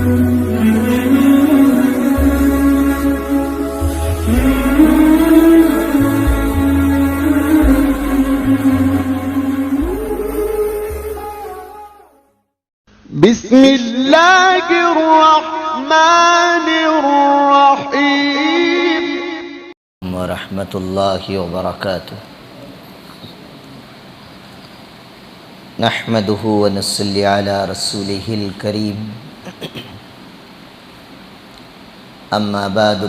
بسم اللہ الرحمن الرحیم ورحمۃ اللہ وبرکاتہ نحمده ونصلی علی رسولہ الکریم اما بعد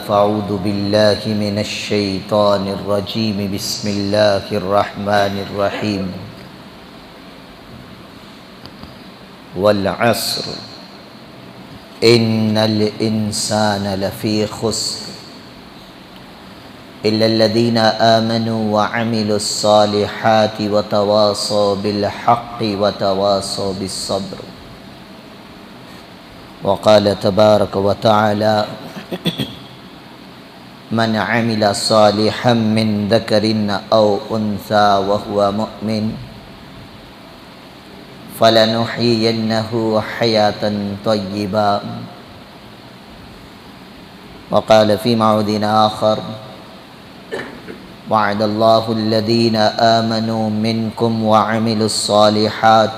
فاعوذ باللہ من الشیطان الرجیم بسم اللہ الرحمن الرحیم والعصر ان الانسان لفی خسر الا الذین آمنوا وعملوا الصالحات وتواصوا بالحق وتواصوا بالصبر وقال تبارک وتعالی من عمل صالحا من ذکر او انثى وهو مؤمن فَلَنُحْيِيَنَّهُ حَيَاةً طَيِّبَةً وقال في موضع آخر وعد الله الذين آمنوا منكم وعملوا الصالحات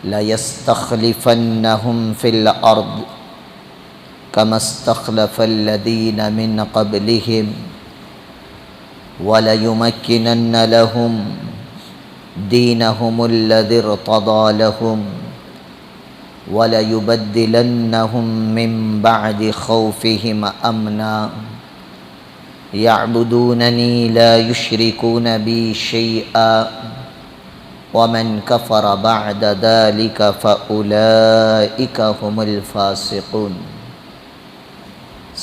لَيَسْتَخْلِفَنَّهُمْ فِي الْأَرْضِ كَمَا اسْتَخْلَفَ الَّذِينَ مِنْ قَبْلِهِمْ وَلَيُمَكِّنَنَّ لَهُمْ دینہم الذی ارتضی لہم وليبدلنہم من بعد خوفہم امنا یعبدوننی لا یشرکون بی شیئا ومن کفر بعد ذلک فاولئک هم الفاسقون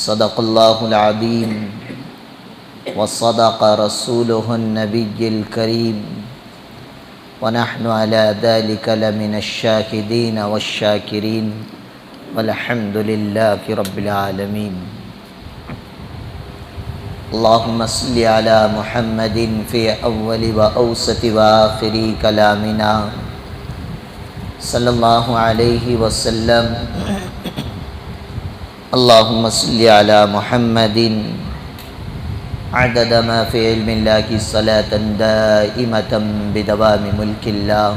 صدق اللہ العظیم وصدق رسولہ النبی الکریم ونحن على ذلك لمن الشاهدين والشاكرين والحمد لله رب العالمين اللهم صل على محمد في أول وأوسط وآخر كلامنا صلى الله عليه وسلم اللهم صل على محمد عدد ما في علم الله صلاة دائمة بدوام ملک اللہ۔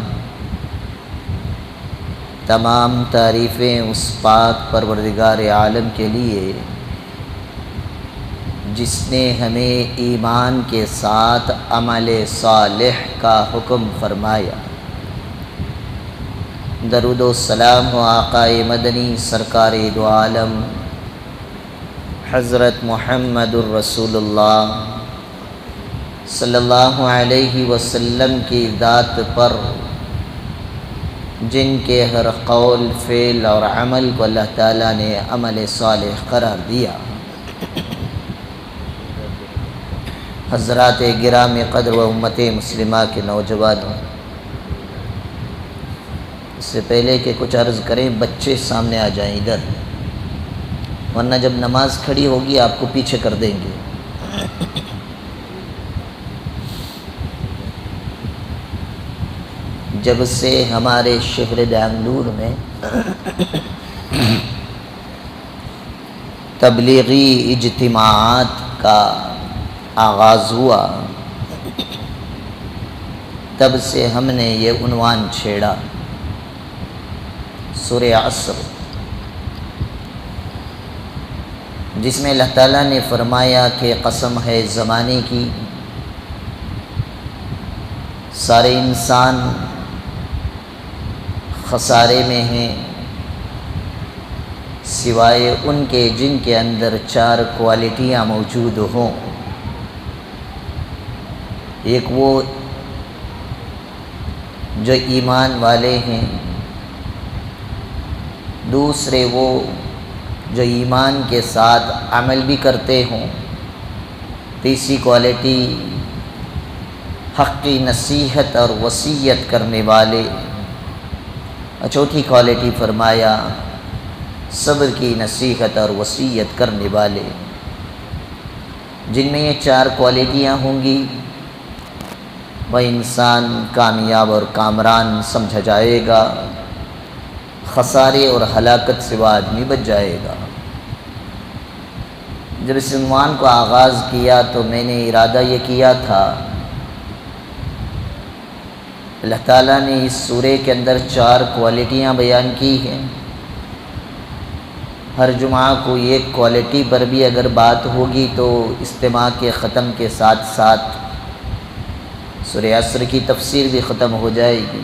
تمام تعریفیں اس پاک پروردگار عالم کے لیے جس نے ہمیں ایمان کے ساتھ عمل صالح کا حکم فرمایا۔ درود و سلام و آقا مدنی سرکار دو عالم حضرت محمد الرسول اللہ صلی اللہ علیہ وسلم کی ذات پر جن کے ہر قول فعل اور عمل کو اللہ تعالیٰ نے عمل صالح قرار دیا۔ حضرات گرام قدر و امت مسلمہ کے نوجوانوں، اس سے پہلے کہ کچھ عرض کریں بچے سامنے آ جائیں ادھر، ورنہ جب نماز کھڑی ہوگی آپ کو پیچھے کر دیں گے۔ جب سے ہمارے شہر بنگلور میں تبلیغی اجتماعات کا آغاز ہوا، تب سے ہم نے یہ عنوان چھیڑا، سورہ عصر، جس میں اللہ تعالیٰ نے فرمایا کہ قسم ہے زمانے کی، سارے انسان خسارے میں ہیں سوائے ان کے جن کے اندر 4 کوالٹیاں موجود ہوں۔ ایک وہ جو ایمان والے ہیں، دوسرے وہ جو ایمان کے ساتھ عمل بھی کرتے ہوں، تیسری کوالٹی حق کی نصیحت اور وصیت کرنے والے، اور چوتھی کوالٹی فرمایا صبر کی نصیحت اور وصیت کرنے والے۔ جن میں یہ 4 کوالٹیاں ہوں گی وہ انسان کامیاب اور کامران سمجھا جائے گا، خسارے اور ہلاکت سے وہ آدمی بچ جائے گا۔ جب اس عنوان کو آغاز کیا تو میں نے ارادہ یہ کیا تھا، اللہ تعالیٰ نے اس سورے کے اندر 4 کوالٹیاں بیان کی ہیں، ہر جمعہ کو ایک کوالٹی پر بھی اگر بات ہوگی تو اجتماع کے ختم کے ساتھ ساتھ سورہ عصر کی تفسیر بھی ختم ہو جائے گی،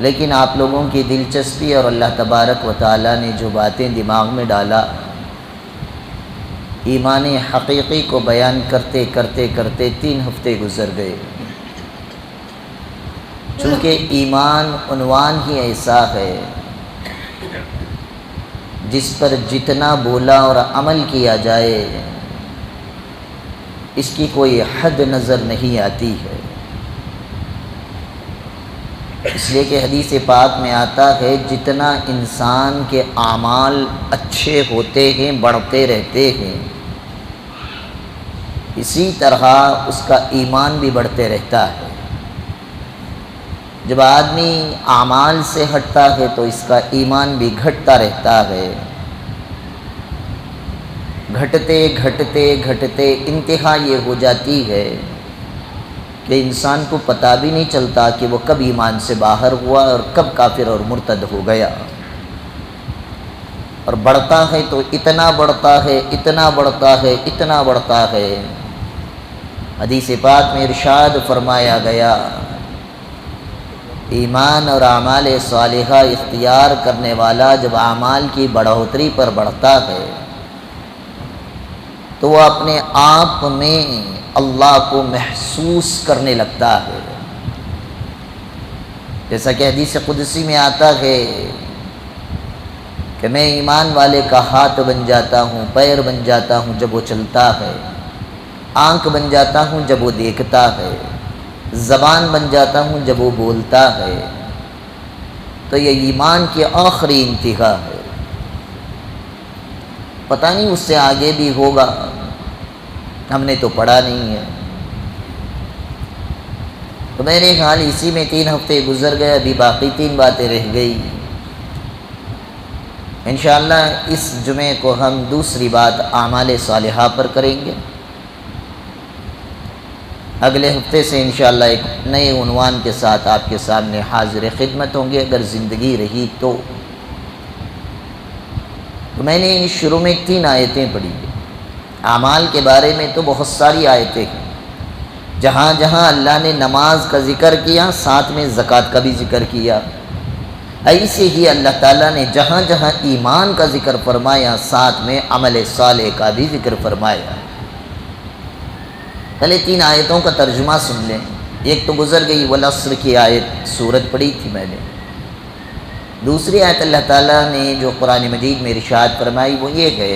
لیکن آپ لوگوں کی دلچسپی اور اللہ تبارک و تعالیٰ نے جو باتیں دماغ میں ڈالا، ایمان حقیقی کو بیان کرتے کرتے کرتے 3 ہفتے گزر گئے۔ چونکہ ایمان عنوان ہی ایسا ہے جس پر جتنا بولا اور عمل کیا جائے اس کی کوئی حد نظر نہیں آتی ہے، اس لیے کہ حدیث پاک میں آتا ہے جتنا انسان کے اعمال اچھے ہوتے ہیں بڑھتے رہتے ہیں، اسی طرح اس کا ایمان بھی بڑھتے رہتا ہے۔ جب آدمی اعمال سے ہٹتا ہے تو اس کا ایمان بھی گھٹتا رہتا ہے، گھٹتے گھٹتے گھٹتے انتہا یہ ہو جاتی ہے کہ انسان کو پتہ بھی نہیں چلتا کہ وہ کب ایمان سے باہر ہوا اور کب کافر اور مرتد ہو گیا، اور بڑھتا ہے تو اتنا بڑھتا ہے اتنا بڑھتا ہے اتنا بڑھتا ہے۔ حدیث پاک میں ارشاد فرمایا گیا، ایمان اور اعمال صالحہ اختیار کرنے والا جب اعمال کی بڑھوتری پر بڑھتا ہے تو وہ اپنے آپ میں اللہ کو محسوس کرنے لگتا ہے، جیسا کہ حدیث قدسی میں آتا ہے کہ میں ایمان والے کا ہاتھ بن جاتا ہوں، پیر بن جاتا ہوں جب وہ چلتا ہے، آنکھ بن جاتا ہوں جب وہ دیکھتا ہے، زبان بن جاتا ہوں جب وہ بولتا ہے۔ تو یہ ایمان کی آخری انتہا ہے، پتہ نہیں اس سے آگے بھی ہوگا، ہم نے تو پڑھا نہیں ہے۔ تو میرے خیال اسی میں 3 ہفتے گزر گئے، ابھی باقی 3 باتیں رہ گئی۔ انشاءاللہ اس جمعے کو ہم دوسری بات اعمال صالحہ پر کریں گے، اگلے ہفتے سے انشاءاللہ ایک نئے عنوان کے ساتھ آپ کے سامنے حاضر خدمت ہوں گے اگر زندگی رہی تو۔ میں نے شروع میں 3 آیتیں پڑھی، اعمال کے بارے میں تو بہت ساری آیتیں ہیں، جہاں جہاں اللہ نے نماز کا ذکر کیا ساتھ میں زکوٰۃ کا بھی ذکر کیا، ایسے ہی اللہ تعالیٰ نے جہاں جہاں ایمان کا ذکر فرمایا ساتھ میں عمل صالح کا بھی ذکر فرمایا۔ پہلے 3 آیتوں کا ترجمہ سن لیں۔ ایک تو گزر گئی والعصر کی آیت، سورت پڑھی تھی میں نے۔ دوسری آیت اللہ تعالیٰ نے جو قرآن مجید میں ارشاد فرمائی وہ یہ ہے،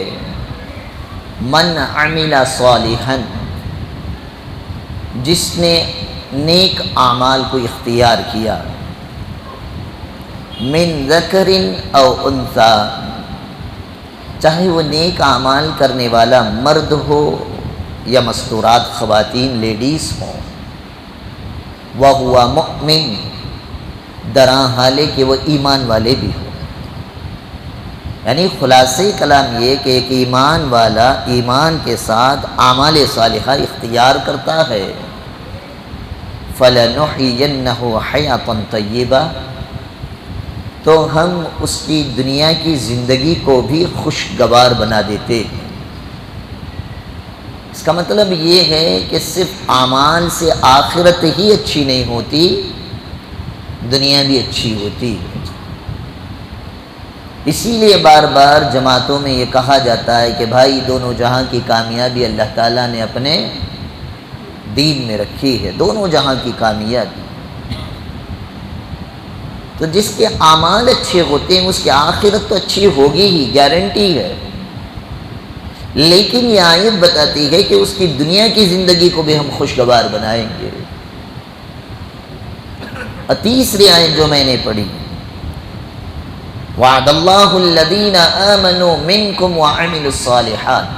من عمل صالحا، جس نے نیک اعمال کو اختیار کیا، من ذکر او انثی، چاہے وہ نیک اعمال کرنے والا مرد ہو یا مستورات خواتین لیڈیز ہوں، وَهُوَ مُؤْمِنٌ، درا حالے کہ وہ ایمان والے بھی ہوں۔ یعنی خلاصے کلام یہ کہ ایک ایمان والا ایمان کے ساتھ اعمال صالحہ اختیار کرتا ہے، فَلَنُحْيِيَنَّهُ حَيَاةً طَيِّبَةً، تو ہم اس کی دنیا کی زندگی کو بھی خوشگوار بنا دیتے ہیں۔ اس کا مطلب یہ ہے کہ صرف اعمال سے آخرت ہی اچھی نہیں ہوتی، دنیا بھی اچھی ہوتی ہے۔ اسی لیے بار بار جماعتوں میں یہ کہا جاتا ہے کہ بھائی دونوں جہاں کی کامیابی اللہ تعالیٰ نے اپنے دین میں رکھی ہے، دونوں جہاں کی کامیابی۔ تو جس کے اعمال اچھے ہوتے ہیں اس کی آخرت تو اچھی ہوگی ہی، گارنٹی ہے، لیکن یہ آیت بتاتی ہے کہ اس کی دنیا کی زندگی کو بھی ہم خوشگوار بنائیں گے۔ اور تیسری آیت جو میں نے پڑھی، وعد اللہ الذین آمنوا منکم وعملوا الصالحات،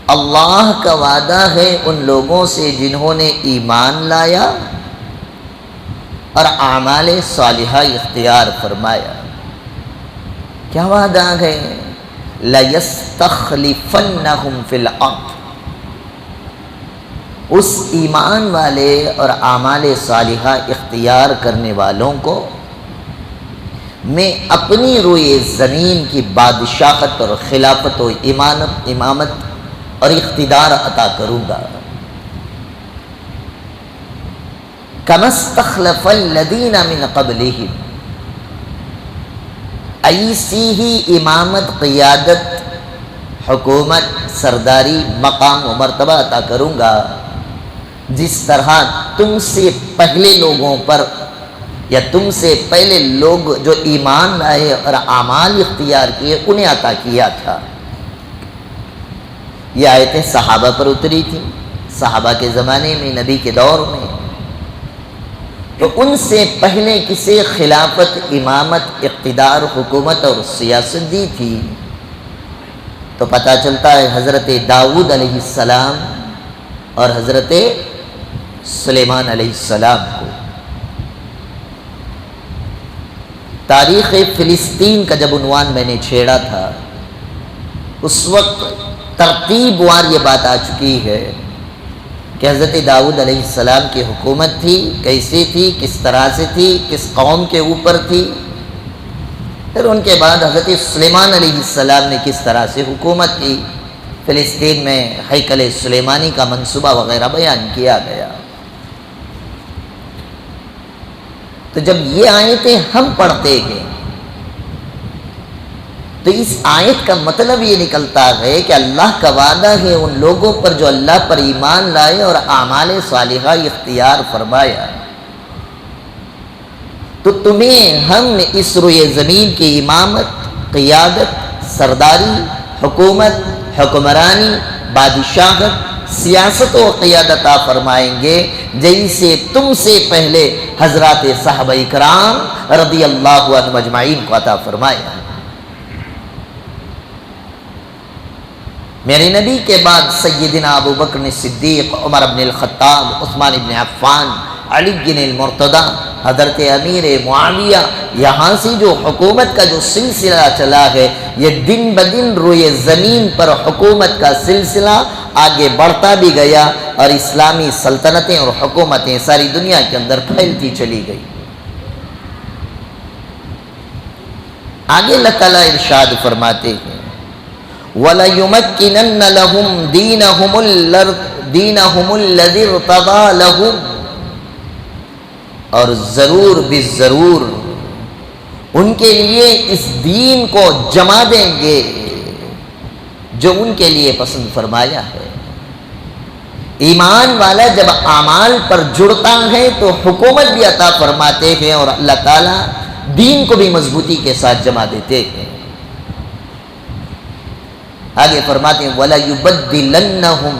اللہ کا وعدہ ہے ان لوگوں سے جنہوں نے ایمان لایا اور اعمال صالحہ اختیار فرمایا. کیا وعدہ ہے؟ لَيَسْتَخْلِفَنَّهُمْ فِي الْأَرْضِ. اس ایمان والے اور اعمال صالحہ اختیار کرنے والوں کو میں اپنی روئے زمین کی بادشاہت اور خلافت و امامت اور اقتدار عطا کروں گا. كَمَا اسْتَخْلَفَ الَّذِينَ مِنْ قَبْلِهِمْ. ایسی ہی امامت، قیادت، حکومت، سرداری، مقام و مرتبہ عطا کروں گا جس طرح تم سے پہلے لوگوں پر یا تم سے پہلے لوگ جو ایمان لائے اور اعمال اختیار کیے انہیں عطا کیا تھا. یہ آیتیں صحابہ پر اتری تھیں، صحابہ کے زمانے میں، نبی کے دور میں. تو ان سے پہلے کسے خلافت، امامت، اقتدار، حکومت اور سیاست دی تھی؟ تو پتہ چلتا ہے حضرت داؤد علیہ السلام اور حضرت سلیمان علیہ السلام کو. تاریخ فلسطین کا جب عنوان میں نے چھیڑا تھا اس وقت ترتیب وار یہ بات آ چکی ہے کہ حضرت داؤد علیہ السلام کی حکومت تھی، کیسی تھی، کس طرح سے تھی، کس قوم کے اوپر تھی. پھر ان کے بعد حضرت سلیمان علیہ السلام نے کس طرح سے حکومت کی، فلسطین میں ہیکل سلیمانی کا منصوبہ وغیرہ بیان کیا گیا. تو جب یہ آیتیں ہم پڑھتے ہیں تو اس آیت کا مطلب یہ نکلتا ہے کہ اللہ کا وعدہ ہے ان لوگوں پر جو اللہ پر ایمان لائے اور اعمال صالحہ اختیار فرمایا. تو تمہیں ہم اس روئے زمین کی امامت، قیادت، سرداری، حکومت، حکمرانی، بادشاہت، سیاست و قیادت عطا فرمائیں گے جیسے تم سے پہلے حضرات صحابہ کرام رضی اللہ عنہم اجمعین کو عطا فرمایا. میرے نبی کے بعد سیدنا ابو بکر صدیق، عمر بن الخطاب، عثمان بن عفان، علی بن المرتضی، حضرت امیر معاویہ، یہاں سے جو حکومت کا جو سلسلہ چلا ہے یہ دن بدن روئے زمین پر حکومت کا سلسلہ آگے بڑھتا بھی گیا اور اسلامی سلطنتیں اور حکومتیں ساری دنیا کے اندر پھیلتی چلی گئی. آگے اللہ تعالیٰ ارشاد فرماتے ہیں وَلَيُمَكِّنَنَّ لَهُمْ دِينَهُمُ الَّذِي ارْتَضَىٰ لَهُمْ. اور ضرور بالضرور ان کے لیے اس دین کو جما دیں گے جو ان کے لیے پسند فرمایا ہے. ایمان والا جب اعمال پر جڑتا ہے تو حکومت بھی عطا فرماتے ہیں اور اللہ تعالیٰ دین کو بھی مضبوطی کے ساتھ جما دیتے ہیں. آگے فرماتے ہیں وَلَيُبَدِّلَنَّهُمْ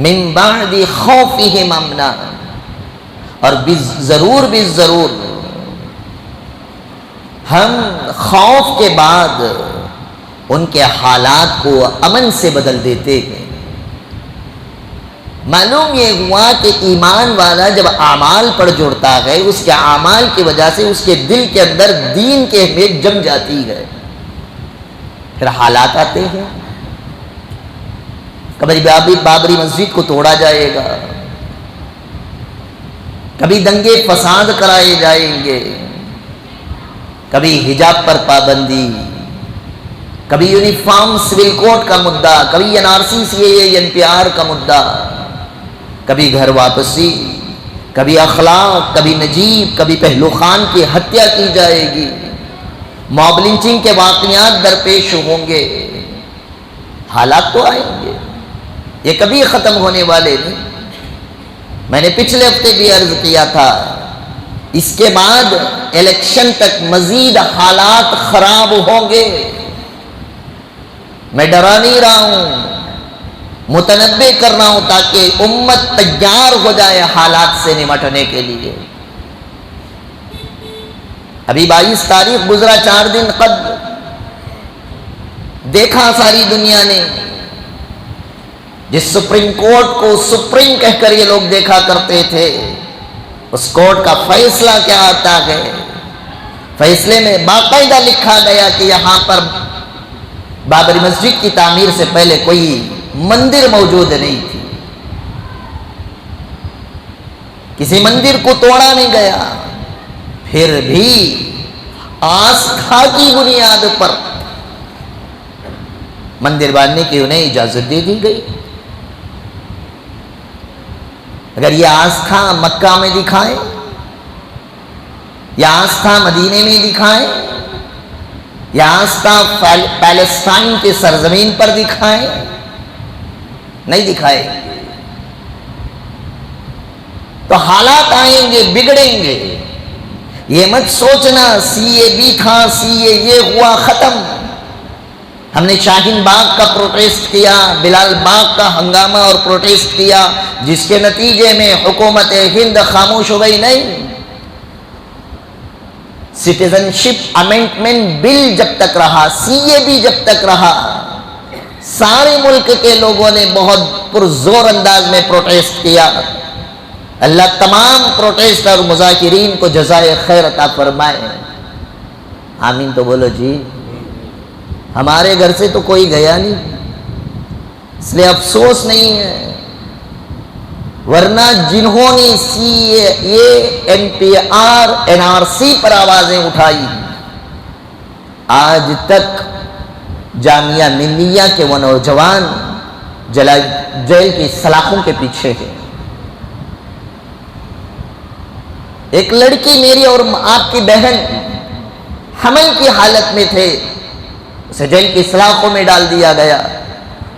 مِنْ بَعْدِ خَوْفِهِمْ أَمْنًا. اور ضرور ہم خوف کے بعد ان کے حالات کو امن سے بدل دیتے ہیں. معلوم یہ ہوا کہ ایمان والا جب اعمال پر جڑتا ہے اس کے اعمال کی وجہ سے اس کے دل کے اندر دین کی اہمیت جم جاتی ہے. پھر حالات آتے ہیں، کبھی بابری مسجد کو توڑا جائے گا، کبھی دنگے فساد کرائے جائیں گے، کبھی حجاب پر پابندی، کبھی یونیفارم سول کوڈ کا مدعا، کبھی NRC CAA NPR کا مدعا، کبھی گھر واپسی، کبھی اخلاق، کبھی نجیب، کبھی پہلو خان کی ہتیا کی جائے گی، موب لنچنگ کے واقعات درپیش ہوں گے. حالات تو آئیں گے، یہ کبھی ختم ہونے والے نہیں. میں نے پچھلے ہفتے بھی عرض کیا تھا اس کے بعد الیکشن تک مزید حالات خراب ہوں گے. میں ڈرا نہیں رہا ہوں، متنبع کر رہا ہوں تاکہ امت تیار ہو جائے حالات سے نمٹنے کے لیے. ابھی 22 تاریخ گزرا، 4 دن قبل دیکھا ساری دنیا نے جس سپریم کورٹ کو سپریم کہہ کر یہ لوگ دیکھا کرتے تھے اس کورٹ کا فیصلہ کیا آتا ہے؟ فیصلے میں باقاعدہ لکھا گیا کہ یہاں پر بابری مسجد کی تعمیر سے پہلے کوئی مندر موجود نہیں تھی، کسی مندر کو توڑا نہیں گیا، پھر بھی آستھا کی بنیاد پر مندر باندھنے کی انہیں اجازت دے دی گئی۔ اگر یہ آستھا مکہ میں دکھائیں یا آستھا مدینے میں دکھائیں یا آستھا پیلسٹائن کے سرزمین پر دکھائیں، نہیں دکھائے تو حالات آئیں گے، بگڑیں گے۔ یہ مت سوچنا سی اے بھی تھا، سی اے یہ ہوا، ختم۔ ہم نے شاہین باغ کا پروٹیسٹ کیا، بلال باغ کا ہنگامہ اور پروٹیسٹ کیا، جس کے نتیجے میں حکومت ہند خاموش ہو گئی، نہیں۔ سٹیزن شپ امینڈمنٹ بل جب تک رہا، سی اے بھی جب تک رہا، سارے ملک کے لوگوں نے بہت پرزور انداز میں پروٹیسٹ کیا۔ اللہ تمام پروٹیسٹ اور مظاہرین کو جزائے خیر عطا فرمائے۔ آمین تو بولو جی۔ ہمارے گھر سے تو کوئی گیا نہیں، اس لیے افسوس نہیں ہے، ورنہ جنہوں نے C A N P R N R C پر آوازیں اٹھائی، آج تک جامعہ ملیہ کے وہ نوجوان جیل کی سلاخوں کے پیچھے ہیں۔ ایک لڑکی میری اور آپ کی بہن حمل کی حالت میں تھے، اسے جیل کی سلاخوں میں ڈال دیا گیا،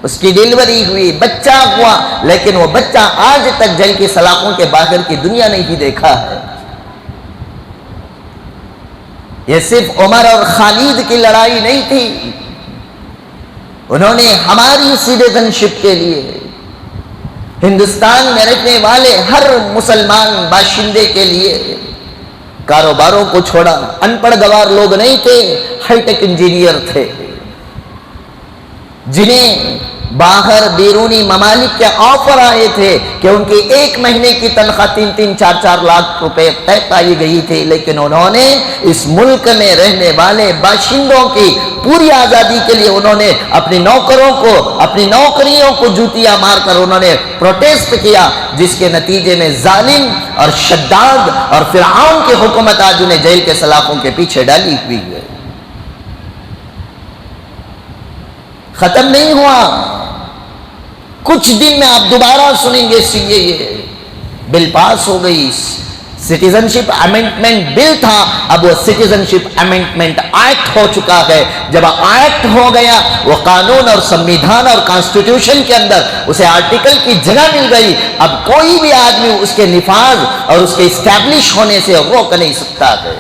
اس کی ڈیلیوری ہوئی، بچہ ہوا، لیکن وہ بچہ آج تک جیل کی سلاخوں کے باہر کی دنیا نہیں ہی دیکھا ہے۔ یہ صرف عمر اور خالد کی لڑائی نہیں تھی، انہوں نے ہماری سٹیزن شپ کے لیے ہندوستان میں رہنے والے ہر مسلمان باشندے کے لیے کاروباروں کو چھوڑا۔ ان پڑھ گوار لوگ نہیں تھے، ہائی ٹیک انجینئر تھے، جنہیں باہر بیرونی ممالک کے آفر آئے تھے کہ ان کی ایک مہینے کی تنخواہ 3-4 لاکھ روپے طے پائی گئی تھی، لیکن انہوں نے اس ملک میں رہنے والے باشندوں کی پوری آزادی کے لیے انہوں نے اپنی نوکروں کو، اپنی نوکریوں کو جوتیاں مار کر انہوں نے پروٹیسٹ کیا، جس کے نتیجے میں ظالم اور شداد اور فرعون کی حکومت آج انہیں جیل کے سلاخوں کے پیچھے ڈالی ہوئی ہے۔ ختم نہیں ہوا، کچھ دن میں آپ دوبارہ سنیں گے سی اے بل پاس ہو گئی، سٹیزن شپ امینڈمنٹ بل تھا، اب وہ سٹیزن شپ امینڈمنٹ ایکٹ ہو چکا ہے۔ جب ایکٹ ہو گیا، وہ قانون اور سمویدھان اور کانسٹیٹیوشن کے اندر اسے آرٹیکل کی جگہ مل گئی، اب کوئی بھی آدمی اس کے نفاذ اور اس کے اسٹیبلش ہونے سے روک نہیں سکتا ہے۔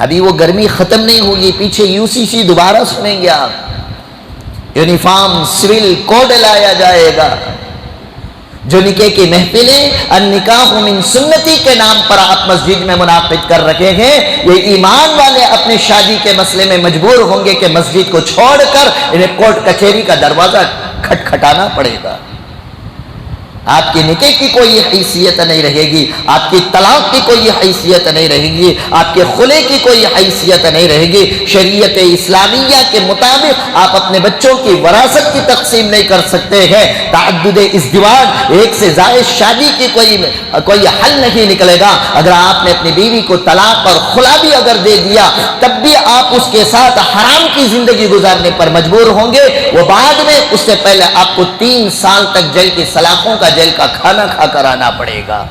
ابھی وہ گرمی ختم نہیں ہوگی، پیچھے یو سی سی دوبارہ سنیں گے آپ، یونیفارم سول کوڈ لایا جائے گا، جو نکاح کی محفلیں النکاح من سنتی کے نام پر آپ مسجد میں منعقد کر رکھے ہیں، یہ ایمان والے اپنے شادی کے مسئلے میں مجبور ہوں گے کہ مسجد کو چھوڑ کر انہیں کورٹ کچہری کا دروازہ کھٹکھٹانا پڑے گا۔ آپ کی نکاح کی کوئی حیثیت نہیں رہے گی، آپ کی طلاق کی کوئی حیثیت نہیں رہے گی، آپ کے خلع کی کوئی حیثیت نہیں رہے گی۔ شریعت اسلامیہ کے مطابق آپ اپنے بچوں کی وراثت کی تقسیم نہیں کر سکتے ہیں۔ تعدد ازدواج، ایک سے زائد شادی کی کوئی حل نہیں نکلے گا۔ اگر آپ نے اپنی بیوی کو طلاق اور خلع بھی اگر دے دیا، تب بھی آپ اس کے ساتھ حرام کی زندگی گزارنے پر مجبور ہوں گے۔ وہ بعد میں اس سے پہلے آپ کو 3 سال تک جیل کی سلاخوں کا جیل کا کھانا کھا کر آنا پڑے گا۔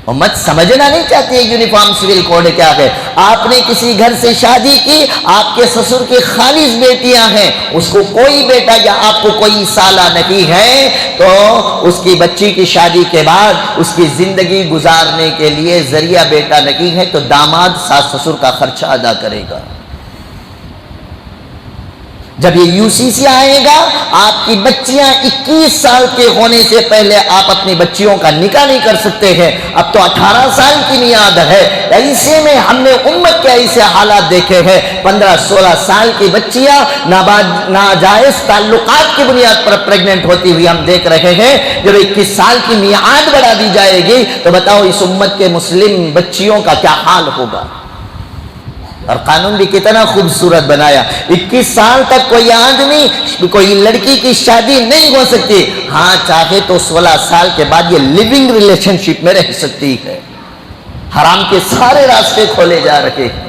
امت سمجھنا نہیں چاہتی ہے یونیفارم سول کوڈ کیا ہے۔ آپ نے کسی گھر سے شادی کی، آپ کے سسر کی خالص بیٹیاں ہیں، اس کو کوئی بیٹا یا آپ کو کوئی سالہ نہیں ہے، تو اس کی بچی کی شادی کے بعد اس کی زندگی گزارنے کے لیے ذریعہ بیٹا نہیں ہے، تو داماد ساس سسر کا خرچہ ادا کرے گا۔ جب یہ UCC آئے گا، آپ کی بچیاں 21 سال کے ہونے سے پہلے آپ اپنی بچیوں کا نکاح نہیں کر سکتے ہیں۔ اب تو 18 سال کی میعاد ہے۔ ایسے میں ہم نے امت کے ایسے حالات دیکھے ہیں، 15-16 سال کی بچیاں ناجائز تعلقات کی بنیاد پر پریگننٹ ہوتی ہوئی ہم دیکھ رہے ہیں۔ جب 21 سال کی میعاد بڑھا دی جائے گی تو بتاؤ اس امت کے مسلم بچیوں کا کیا حال ہوگا۔ اور قانون بھی کتنا خوبصورت بنایا، 21 سال تک کوئی آدمی کوئی لڑکی کی شادی نہیں ہو سکتی، ہاں چاہے تو 16 سال کے بعد یہ لیونگ ریلیشن شپ میں رہ سکتی ہے۔ حرام کے سارے راستے کھولے جا رہے ہیں،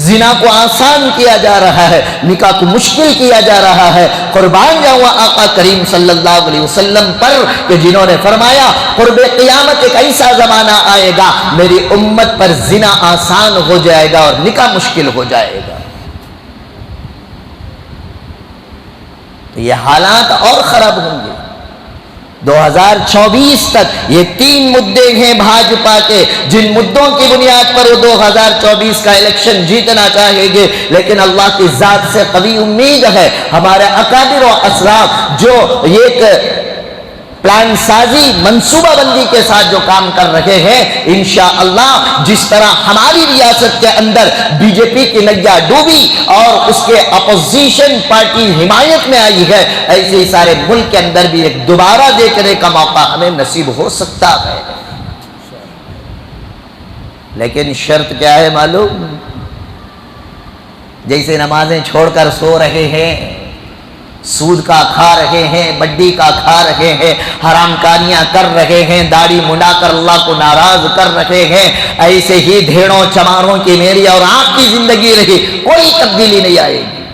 زنا کو آسان کیا جا رہا ہے، نکاح کو مشکل کیا جا رہا ہے۔ قربان جاؤں آقا کریم صلی اللہ علیہ وسلم پر کہ جنہوں نے فرمایا قرب قیامت ایک ایسا زمانہ آئے گا میری امت پر زنا آسان ہو جائے گا اور نکاح مشکل ہو جائے گا۔ تو یہ حالات اور خراب ہوں گے۔ 2024 تک یہ 3 مدے ہیں بھاجپا کے، جن مدوں کی بنیاد پر وہ 2024 کا الیکشن جیتنا چاہیں گے، لیکن اللہ کی ذات سے قوی امید ہے، ہمارے اکابر و اسلاف جو ایک پلان سازی منصوبہ بندی کے ساتھ جو کام کر رہے ہیں، انشاءاللہ جس طرح ہماری ریاست کے اندر بی جے پی کی نیا ڈوبی اور اس کے اپوزیشن پارٹی حمایت میں آئی ہے، ایسے ہی سارے ملک کے اندر بھی ایک دوبارہ دیکھنے کا موقع ہمیں نصیب ہو سکتا ہے۔ لیکن شرط کیا ہے معلوم؟ جیسے نمازیں چھوڑ کر سو رہے ہیں، سود کا کھا رہے ہیں، بڈی کا کھا رہے ہیں، حرام کاریاں کر رہے ہیں، داڑھی منڈا کر اللہ کو ناراض کر رہے ہیں، ایسے ہی بھیڑوں چماروں کی میری اور آپ کی زندگی رہی، کوئی تبدیلی نہیں آئے گی۔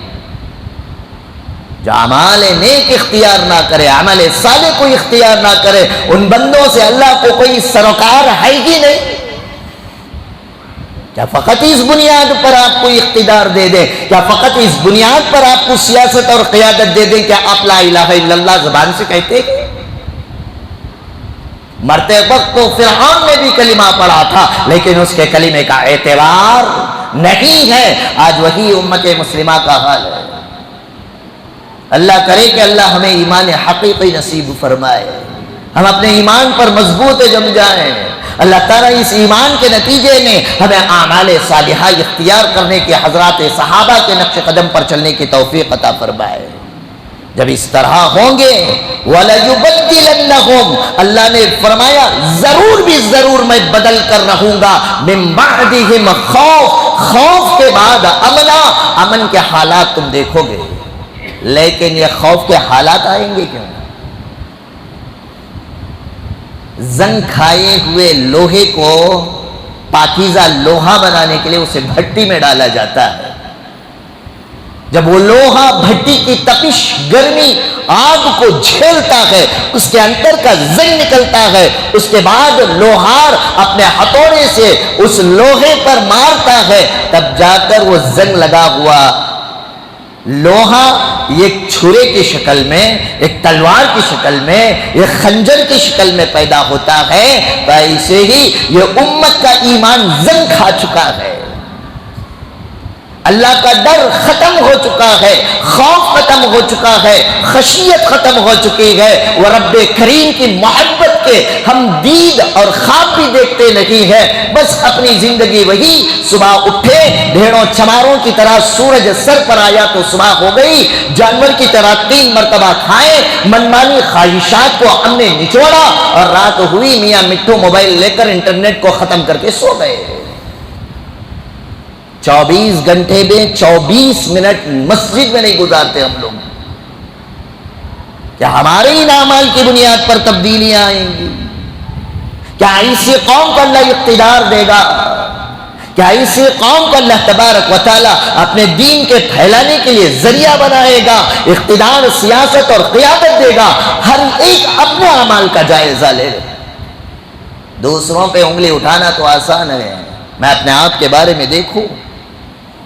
جو اعمال نیک اختیار نہ کرے، عمل صالح کو اختیار نہ کرے، ان بندوں سے اللہ کو کوئی سروکار ہے ہی نہیں۔ کیا فقط اس بنیاد پر آپ کو اقتدار دے دیں؟ کیا فقط اس بنیاد پر آپ کو سیاست اور قیادت دے دیں؟ کیا آپ لا الہ الا اللہ زبان سے کہتے ہیں؟ مرتے وقت تو فرعون نے بھی کلمہ پڑھا تھا، لیکن اس کے کلمے کا اعتبار نہیں ہے۔ آج وہی امت مسلمہ کا حال ہے۔ اللہ کرے کہ اللہ ہمیں ایمان حقیقی نصیب فرمائے، ہم اپنے ایمان پر مضبوط جم جائیں۔ اللہ تعالیٰ اس ایمان کے نتیجے میں ہمیں اعمال صالحہ اختیار کرنے کی، حضرات صحابہ کے نقش قدم پر چلنے کی توفیق عطا فرمائے۔ جب اس طرح ہوں گے وَلَيُبَدِّلَنَّهُمْ، اللہ نے فرمایا ضرور بھی ضرور میں بدل کر رہوں گا، مِن بَعْدِهِمْ خوف، خوف کے بعد امنا، امن کے حالات تم دیکھو گے۔ لیکن یہ خوف کے حالات آئیں گے کیوں؟ زنگ کھائے ہوئے لوہے کو پاکیزہ لوہا بنانے کے لیے اسے بھٹی میں ڈالا جاتا ہے۔ جب وہ لوہا بھٹی کی تپش، گرمی، آگ کو جھیلتا ہے، اس کے اندر کا زنگ نکلتا ہے، اس کے بعد لوہار اپنے ہتھوڑے سے اس لوہے پر مارتا ہے، تب جا کر وہ زنگ لگا ہوا لوہا ایک چھرے کی شکل میں، ایک تلوار کی شکل میں، ایک خنجر کی شکل میں پیدا ہوتا ہے۔ تو ایسے ہی یہ امت کا ایمان زنگ کھا چکا ہے، اللہ کا ڈر ختم ہو چکا ہے، خوف ختم ہو چکا ہے، خشیت ختم ہو چکی ہے۔ وہ رب کریم کی محبت کے ہم دید اور خواب بھی دیکھتے نہیں ہیں، بس اپنی زندگی وہی، صبح اٹھے بھیڑوں چماروں کی طرح سورج سر پر آیا تو صبح ہو گئی، جانور کی طرح 3 مرتبہ کھائے، منمانی خواہشات کو ہم نے نچوڑا، اور رات ہوئی میاں مٹھو موبائل لے کر انٹرنیٹ کو ختم کر کے سو گئے۔ 24 گھنٹے میں 24 منٹ مسجد میں نہیں گزارتے ہم لوگ۔ کیا ہمارے ان اعمال کی بنیاد پر تبدیلیاں آئیں گی؟ کیا ایسی قوم کو اللہ اقتدار دے گا؟ کیا ایسی قوم کو اللہ تبارک و تعالی اپنے دین کے پھیلانے کے لیے ذریعہ بنائے گا، اقتدار، سیاست اور قیادت دے گا؟ ہر ایک اپنے اعمال کا جائزہ لے۔ دوسروں پہ انگلی اٹھانا تو آسان ہے، میں اپنے آپ کے بارے میں دیکھوں،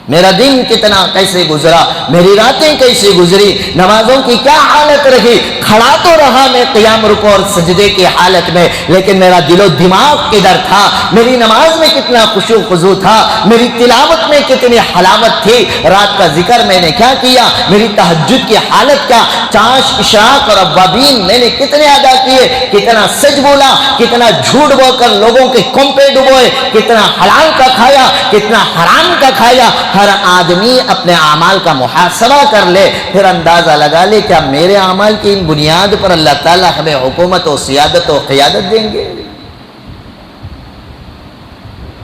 میرا دن کتنا کیسے گزرا، میری راتیں کیسے گزری، نمازوں کی کیا حالت رہی، کھڑا تو رہا میں قیام رکوع اور سجدے کی حالت میں، لیکن میرا دل و دماغ کدھر تھا؟ میری نماز میں کتنا خشوع و خضوع تھا، میری تلاوت میں کتنی حلاوت تھی، رات کا ذکر میں نے کیا کیا، میری تہجد کی حالت کیا، چاش اشراق اور اوابین میں نے کتنے ادا کیے، کتنا سچ بولا، کتنا جھوٹ بول کر لوگوں کے کنپے ڈبوئے، کتنا حلال کا کھایا، کتنا حرام کا کھایا۔ ہر آدمی اپنے اعمال کا محاسبہ کر لے، پھر اندازہ لگا لے کیا میرے اعمال کی ان بنیاد پر اللہ تعالیٰ ہمیں حکومت و سیادت و قیادت دیں گے؟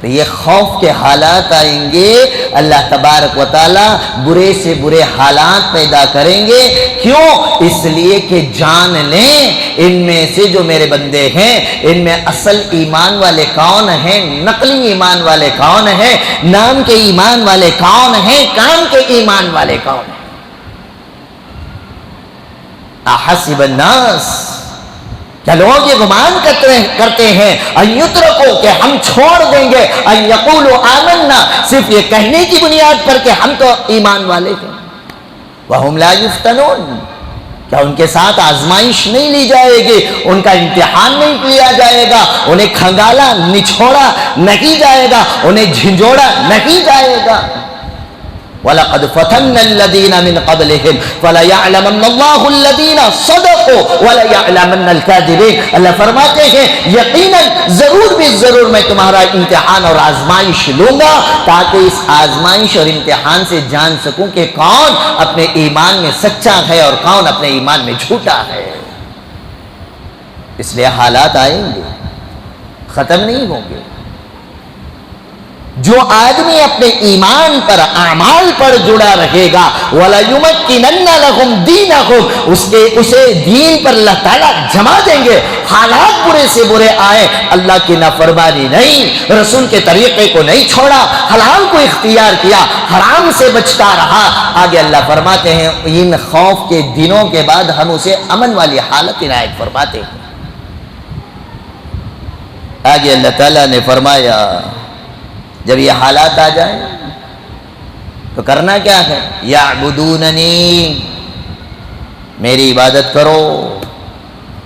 تو یہ خوف کے حالات آئیں گے، اللہ تبارک و تعالیٰ برے سے برے حالات پیدا کریں گے۔ کیوں؟ اس لیے کہ جان لیں ان میں سے جو میرے بندے ہیں، ان میں اصل ایمان والے کون ہیں، نقلی ایمان والے کون ہیں، نام کے ایمان والے کون ہیں، کام کے ایمان والے کون ہیں۔ احسب الناس، کیا لوگ یہ گمان کرتے ہیں ان یترکو، کہ ہم چھوڑ دیں گے، ان یقولوا آمنا، صرف یہ کہنے کی بنیاد پر کہ ہم تو ایمان والے ہیں، وہم لا یفتنون، کیا ان کے ساتھ آزمائش نہیں لی جائے گی، ان کا امتحان نہیں لیا جائے گا، انہیں کھنگالا نچھوڑا نہیں جائے گا، انہیں جھنجھوڑا نہیں جائے گا۔ وَلَقَدْ فَتَنَّ الَّذِينَ مِنْ قَبْلِهِمْ فَلَيَعْلَمَنَّ اللَّهُ الَّذِينَ صَدَقُوا وَلَيَعْلَمَنَّ الْكَاذِبِينَ۔ اللہ فرماتے ہیں یقیناً ضرور بھی ضرور میں تمہارا امتحان اور آزمائش لوں گا، تاکہ اس آزمائش اور امتحان سے جان سکوں کہ کون اپنے ایمان میں سچا ہے اور کون اپنے ایمان میں جھوٹا ہے۔ اس لیے حالات آئیں گے، ختم نہیں ہوں گے۔ جو آدمی اپنے ایمان پر اعمال پر جڑا رہے گا، وَلَيُمَكِّنَنَّ لَهُمْ دِينَهُمْ، اسے دین پر اللہ تعالیٰ جما دیں گے۔ حالات برے سے برے آئے، اللہ کی نافرمانی نہیں، رسول کے طریقے کو نہیں چھوڑا، حلال کو اختیار کیا، حرام سے بچتا رہا۔ آگے اللہ فرماتے ہیں ان خوف کے دنوں کے بعد ہم اسے امن والی حالت عنایت فرماتے ہیں۔ آگے اللہ تعالیٰ نے فرمایا جب یہ حالات آ جائیں تو کرنا کیا ہے؟ یعبدوننی، میری عبادت کرو،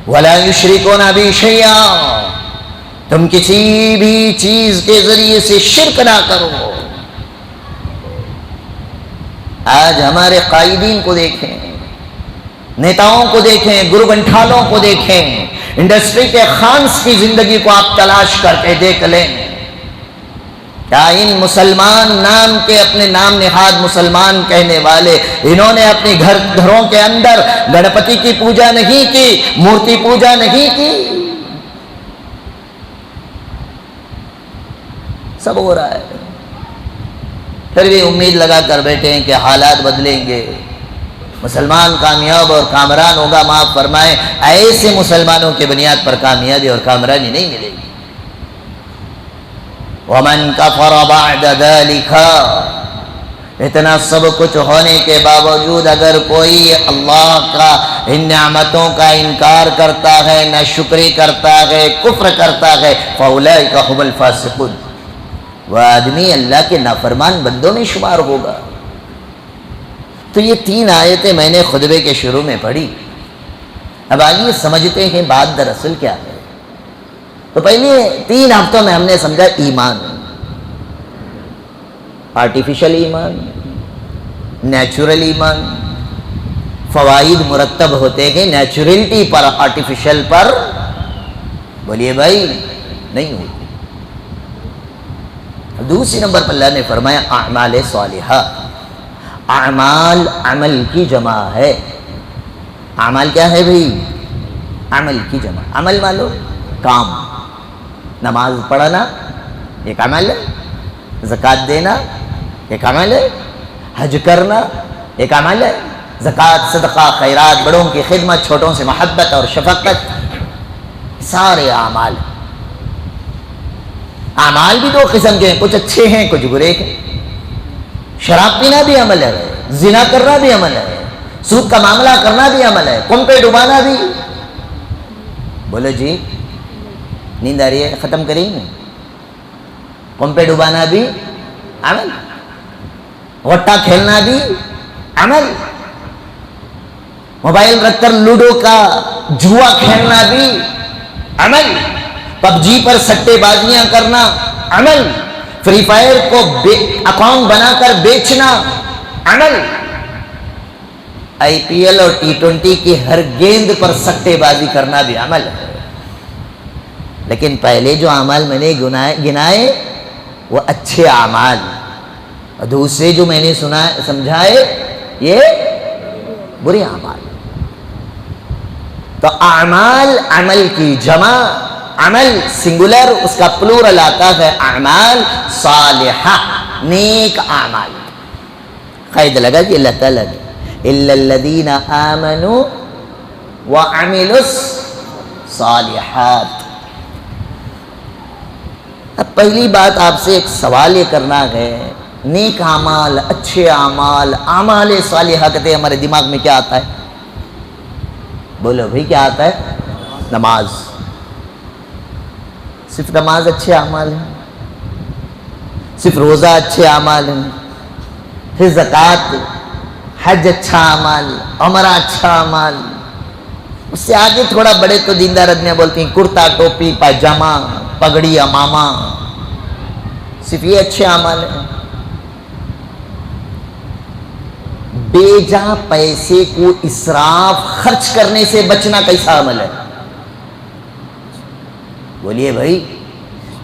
ولا یشرکون بی شیئا، تم کسی بھی چیز کے ذریعے سے شرک نہ کرو۔ آج ہمارے قائدین کو دیکھیں، نیتاؤں کو دیکھیں، گرو گنٹھالوں کو دیکھیں، انڈسٹری کے خانس کی زندگی کو آپ تلاش کر کے دیکھ لیں، کیا ان مسلمان نام کے اپنے نام نہاد مسلمان کہنے والے، انہوں نے اپنی گھروں کے اندر گنپتی کی پوجا نہیں کی، مورتی پوجا نہیں کی؟ سب ہو رہا ہے، پھر بھی امید لگا کر بیٹھے ہیں کہ حالات بدلیں گے، مسلمان کامیاب اور کامران ہوگا۔ معاف فرمائیں، ایسے مسلمانوں کی بنیاد پر کامیابی اور کامرانی نہیں ملے گی۔ وَمَنْ كَفَرَ بَعْدَ ذَلِكَ، اتنا سب کچھ ہونے کے باوجود اگر کوئی اللہ کا ان نعمتوں کا انکار کرتا ہے، ناشکری کرتا ہے، کفر کرتا ہے، فَأُولَئِكَ هُمُ الْفَاسِقُونَ، وہ آدمی اللہ کے نافرمان بندوں میں شمار ہوگا۔ تو یہ 3 آیتیں میں نے خطبے کے شروع میں پڑھی۔ اب آئیے سمجھتے ہیں بات دراصل کیا ہے۔ تو پہلے 3 ہفتوں میں ہم نے سمجھا ایمان، آرٹیفیشل ایمان، نیچرل ایمان، فوائد مرتب ہوتے ہیں نیچرلٹی پر، آرٹیفیشل پر بولیے بھائی نہیں ہوتی۔ دوسری نمبر پر اللہ نے فرمایا اعمال صالحہ، اعمال عمل کی جمع ہے۔ اعمال کیا ہے بھائی؟ عمل کی جمع۔ عمل مانو کام، نماز پڑھنا ایک عمل ہے، زکوٰۃ دینا ایک عمل ہے، حج کرنا ایک عمل ہے، زکوٰۃ، صدقہ، خیرات، بڑوں کی خدمت، چھوٹوں سے محبت اور شفقت، سارے اعمال۔ اعمال بھی 2 قسم کے ہیں، کچھ اچھے ہیں کچھ برے ہیں۔ شراب پینا بھی عمل ہے، زنا کرنا بھی عمل ہے، سود کا معاملہ کرنا بھی عمل ہے، کم پہ ڈبانا بھی۔ بولو جی، نیند آ رہی ہے؟ ختم کریں گے۔ کم پہ ڈبانا بھی عمل، غٹا کھیلنا بھی عمل، موبائل رکھ کر لوڈو کا جوا کھیلنا بھی عمل، پب جی پر سٹے بازیاں کرنا عمل، فری فائر کو اکاؤنٹ بنا کر بیچنا عمل، آئی پی ایل اور T20 کی ہر گیند پر سٹے بازی کرنا بھی عمل ہے۔ لیکن پہلے جو اعمال میں نے گنائے وہ اچھے اعمال، اور دوسرے جو میں نے سمجھائے یہ برے اعمال۔ تو اعمال عمل کی جمع، عمل سنگولر، اس کا پلورل آتا ہے اعمال صالحہ، نیک اعمال۔ قید لگا کہ اللہ تعالیٰ نے الا الذین آمنوا وعملوا الصالحات۔ اب پہلی بات آپ سے ایک سوال یہ کرنا ہے، نیک اعمال، اچھے اعمال، اعمال صالحہ کہتے ہیں، ہمارے دماغ میں کیا آتا ہے؟ بولو بھائی کیا آتا ہے؟ نماز۔ صرف نماز اچھے اعمال ہیں؟ صرف روزہ اچھے اعمال ہیں؟ پھر زکوٰۃ، حج اچھا اعمال، عمرہ اچھا اعمال؟ اس سے آگے تھوڑا بڑے تو دیندار آدمیاں بولتی ہیں کرتا ٹوپی پاجامہ پگڑی امامہ، صرف یہ اچھے اعمال ہیں؟ بے جا پیسے کو اسراف خرچ کرنے سے بچنا کیسا عمل ہے؟ بولیے بھائی۔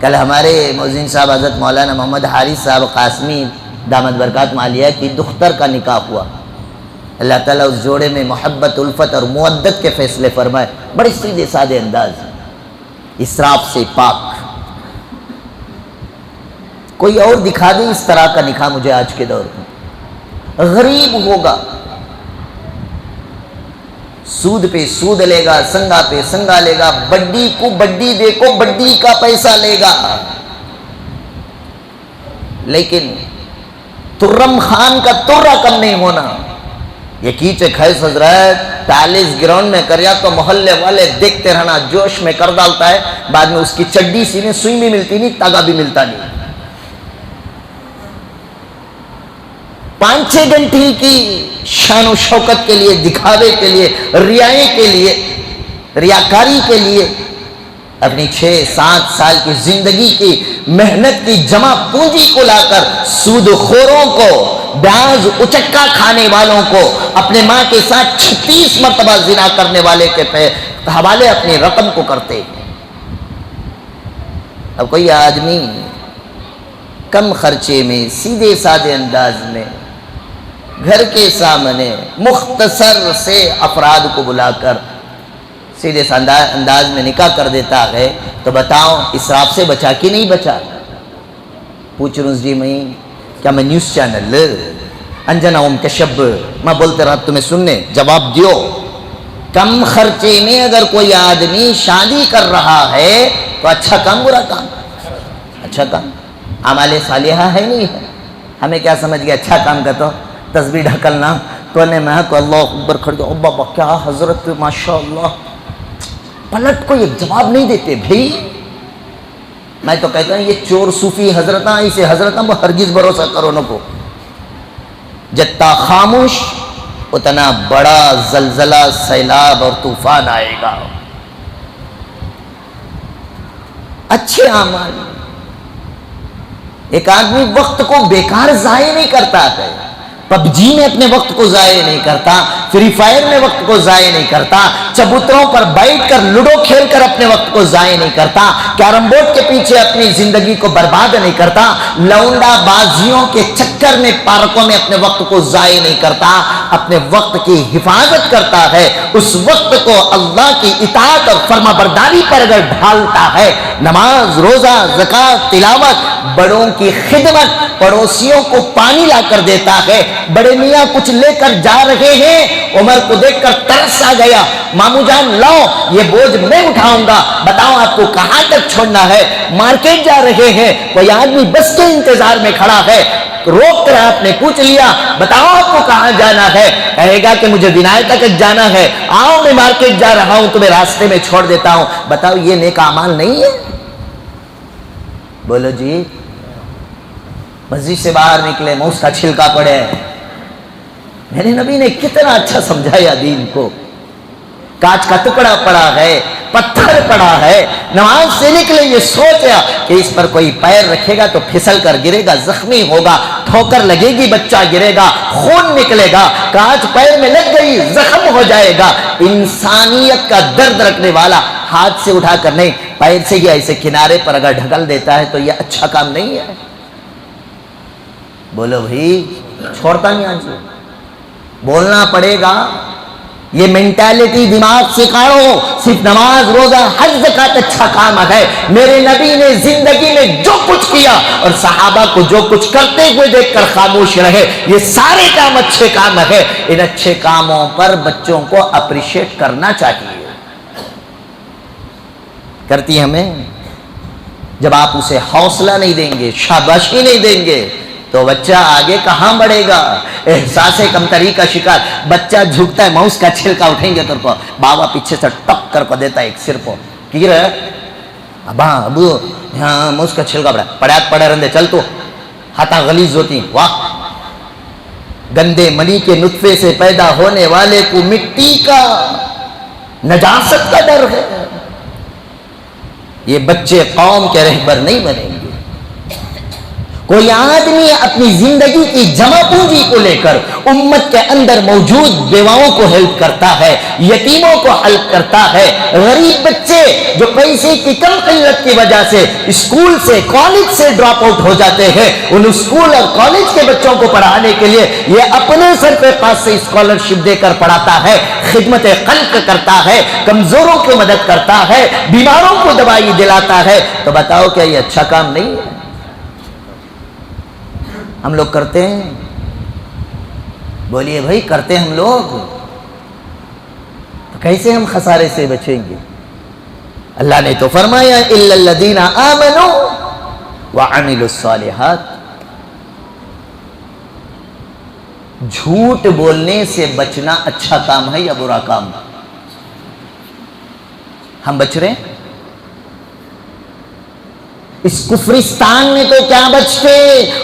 کل ہمارے مؤذن صاحب حضرت مولانا محمد حارث صاحب قاسمی دامت برکات مالیہ کی دختر کا نکاح ہوا۔ اللہ تعالیٰ اس جوڑے میں محبت، الفت اور مودت کے فیصلے فرمائے، بڑے سیدھے سادے انداز، اسراف سے پاک۔ کوئی اور دکھا دے اس طرح کا نکاح مجھے آج کے دور میں، غریب ہوگا، سود پہ سود لے گا، سنگا پہ سنگا لے گا، بڈی کو بڈی دے کو بڈی کا پیسہ لے گا، لیکن ترم خان کا ترہ کم نہیں ہونا۔ یہ کیچے خیس حضرت 40 گراؤنڈ میں کریا تو محلے والے دیکھتے رہنا، جوش میں کر ڈالتا ہے، بعد میں اس کی چڈی سینے سوئی بھی ملتی نہیں، تاگا بھی ملتا نہیں۔ 5-6 گھنٹے کی شان و شوکت کے لیے، دکھاوے کے لیے، ریائی کے لیے، ریاکاری کے لیے اپنی 6-7 سال کی زندگی کی محنت کی جمع پونجی کو لا کر سود خوروں کو، بیاج اچکا کھانے والوں کو، اپنے ماں کے ساتھ 36 مرتبہ زنا کرنے والے کے حوالے اپنی رقم کو کرتے ہیں۔ اب کوئی آدمی کم خرچے میں، سیدھے سادے انداز میں، گھر کے سامنے مختصر سے افراد کو بلا کر سیدھے انداز میں نکاح کر دیتا ہے، تو بتاؤ اسراف سے بچا کہ نہیں بچا؟ پوچھ رہا ہوں جی میں، کیا میں نیوز چینل انجنا اوم کشب میں بولتے رہا تمہیں سننے؟ جواب دیو۔ کم خرچے میں اگر کوئی آدمی شادی کر رہا ہے تو اچھا کام برا کام؟ اچھا کام، اعمال صالحہ ہے نہیں ہے؟ ہمیں کیا سمجھ گیا اچھا کام کا تو تسبیح ڈھکلنا، تو نے میں کو اللہ اکبر کھڑ گیا، او بابا کیا حضرت ماشاءاللہ، پلٹ کو ایک جواب نہیں دیتے بھائی۔ میں تو کہتا ہوں یہ چور صوفی حضرتاں، اسے حضرتاں وہ ہرگز بھروسہ کرو نہ کو، جتنا خاموش اتنا بڑا زلزلہ، سیلاب اور طوفان آئے گا۔ اچھے اعمال، ایک آدمی وقت کو بیکار ضائع نہیں کرتا ہے، پب جی میں اپنے وقت کو ضائع نہیں کرتا، فری فائر میں وقت کو ضائع نہیں کرتا، چبوتروں پر بیٹھ کر لوڈو کھیل کر اپنے وقت کو ضائع نہیں کرتا، کیرم بورڈ کے پیچھے اپنی زندگی کو برباد نہیں کرتا، لونڈا بازیوں کے چکر میں پارکوں میں اپنے وقت کو ضائع نہیں کرتا، اپنے وقت کی حفاظت کرتا ہے، اس وقت کو اللہ کی اطاعت اور فرما برداری پر اگر ڈھالتا ہے، نماز، روزہ، زکوٰۃ، تلاوت، بڑوں کی خدمت، پڑوسیوں کو پانی لا کر دیتا ہے۔ بڑے میاں کچھ لے کر جا رہے ہیں، عمر کو دیکھ کر ترس آ گیا، مامو جان لاؤ یہ بوجھ میں اٹھاؤں گا، بتاؤ آپ کو کہاں تک چھوڑنا ہے؟ مارکیٹ جا رہے ہیں، کوئی آدمی بس کے انتظار میں کھڑا ہے، روک کر آپ نے پوچھ لیا بتاؤ آپ کو کہاں جانا ہے؟ کہے گا کہ مجھے بنائے تک جانا ہے، آؤ میں مارکیٹ جا رہا ہوں، تمہیں راستے میں چھوڑ دیتا ہوں۔ بتاؤ یہ نیک اعمال نہیں ہے؟ بولو جی۔ مسجد سے باہر نکلے، موس کا چھلکا پڑے، میرے نبی نے کتنا اچھا سمجھایا دین کو. کانچ کا ٹکڑا پڑا ہے, پتھر پڑا ہے, نماز سے نکلے یہ سوچا کہ اس پر کوئی پیر رکھے گا تو پھسل کر گرے گا, زخمی ہوگا, ٹھوکر لگے گی, بچہ گرے گا, خون نکلے گا, کانچ پیر میں لگ گئی زخم ہو جائے گا. انسانیت کا درد رکھنے والا ہاتھ سے اٹھا کر نہیں, پیر سے ہی ایسے کنارے پر اگر ڈھکل دیتا ہے تو یہ اچھا کام نہیں ہے. بولو بھائی, چھوڑتا نہیں آج, بولنا پڑے گا. یہ مینٹالٹی دماغ سے کاڑو. صرف نماز, روزہ, حج, زکات اچھا کام ہے. میرے نبی نے زندگی میں جو کچھ کیا اور صحابہ کو جو کچھ کرتے ہوئے دیکھ کر خاموش رہے, یہ سارے کام اچھے کام ہے. ان اچھے کاموں پر بچوں کو اپریشیٹ کرنا چاہیے. کرتی ہمیں جب آپ اسے حوصلہ نہیں دیں گے, شاباشی نہیں دیں گے, تو بچہ آگے کہاں بڑھے گا؟ احساس کمتری کا شکار. بچہ جھکتا ہے, ماؤس کا چھلکا اٹھیں گے تو بابا پیچھے سے ٹک کر کو دیتا ہے ایک سر کو, کی رہے ابا ابو یہاں ماؤس کا چھلکا پڑا, پڑیات پڑے رندے, چل تو ہاتھاں غلیظ ہوتی. واہ, گندے منی کے نطفے سے پیدا ہونے والے کو مٹی کا, نجاست کا ڈر ہے. یہ بچے قوم کے رہبر نہیں بنیں گے. کوئی آدمی اپنی زندگی کی جمع پونجی کو لے کر امت کے اندر موجود بیواؤں کو ہیلپ کرتا ہے, یتیموں کو ہیلپ کرتا ہے, غریب بچے جو پیسے کی کم قلت کی وجہ سے اسکول سے, کالج سے ڈراپ آؤٹ ہو جاتے ہیں, ان اسکول اور کالج کے بچوں کو پڑھانے کے لیے یہ اپنے سر پہ پاس سے اسکالرشپ دے کر پڑھاتا ہے, خدمت خلق کرتا ہے, کمزوروں کی مدد کرتا ہے, بیماروں کو دوائی دلاتا ہے. تو بتاؤ کیا یہ اچھا کام نہیں ہے؟ ہم لوگ کرتے ہیں. بولیے بھائی, کرتے ہم لوگ, تو کیسے ہم خسارے سے بچیں گے؟ اللہ نے تو فرمایا الا الذین آمنوا وعملوا الصالحات. جھوٹ بولنے سے بچنا اچھا کام ہے یا برا کام؟ ہم بچ رہے ہیں. اس کفرستان میں تو کیا بچتے,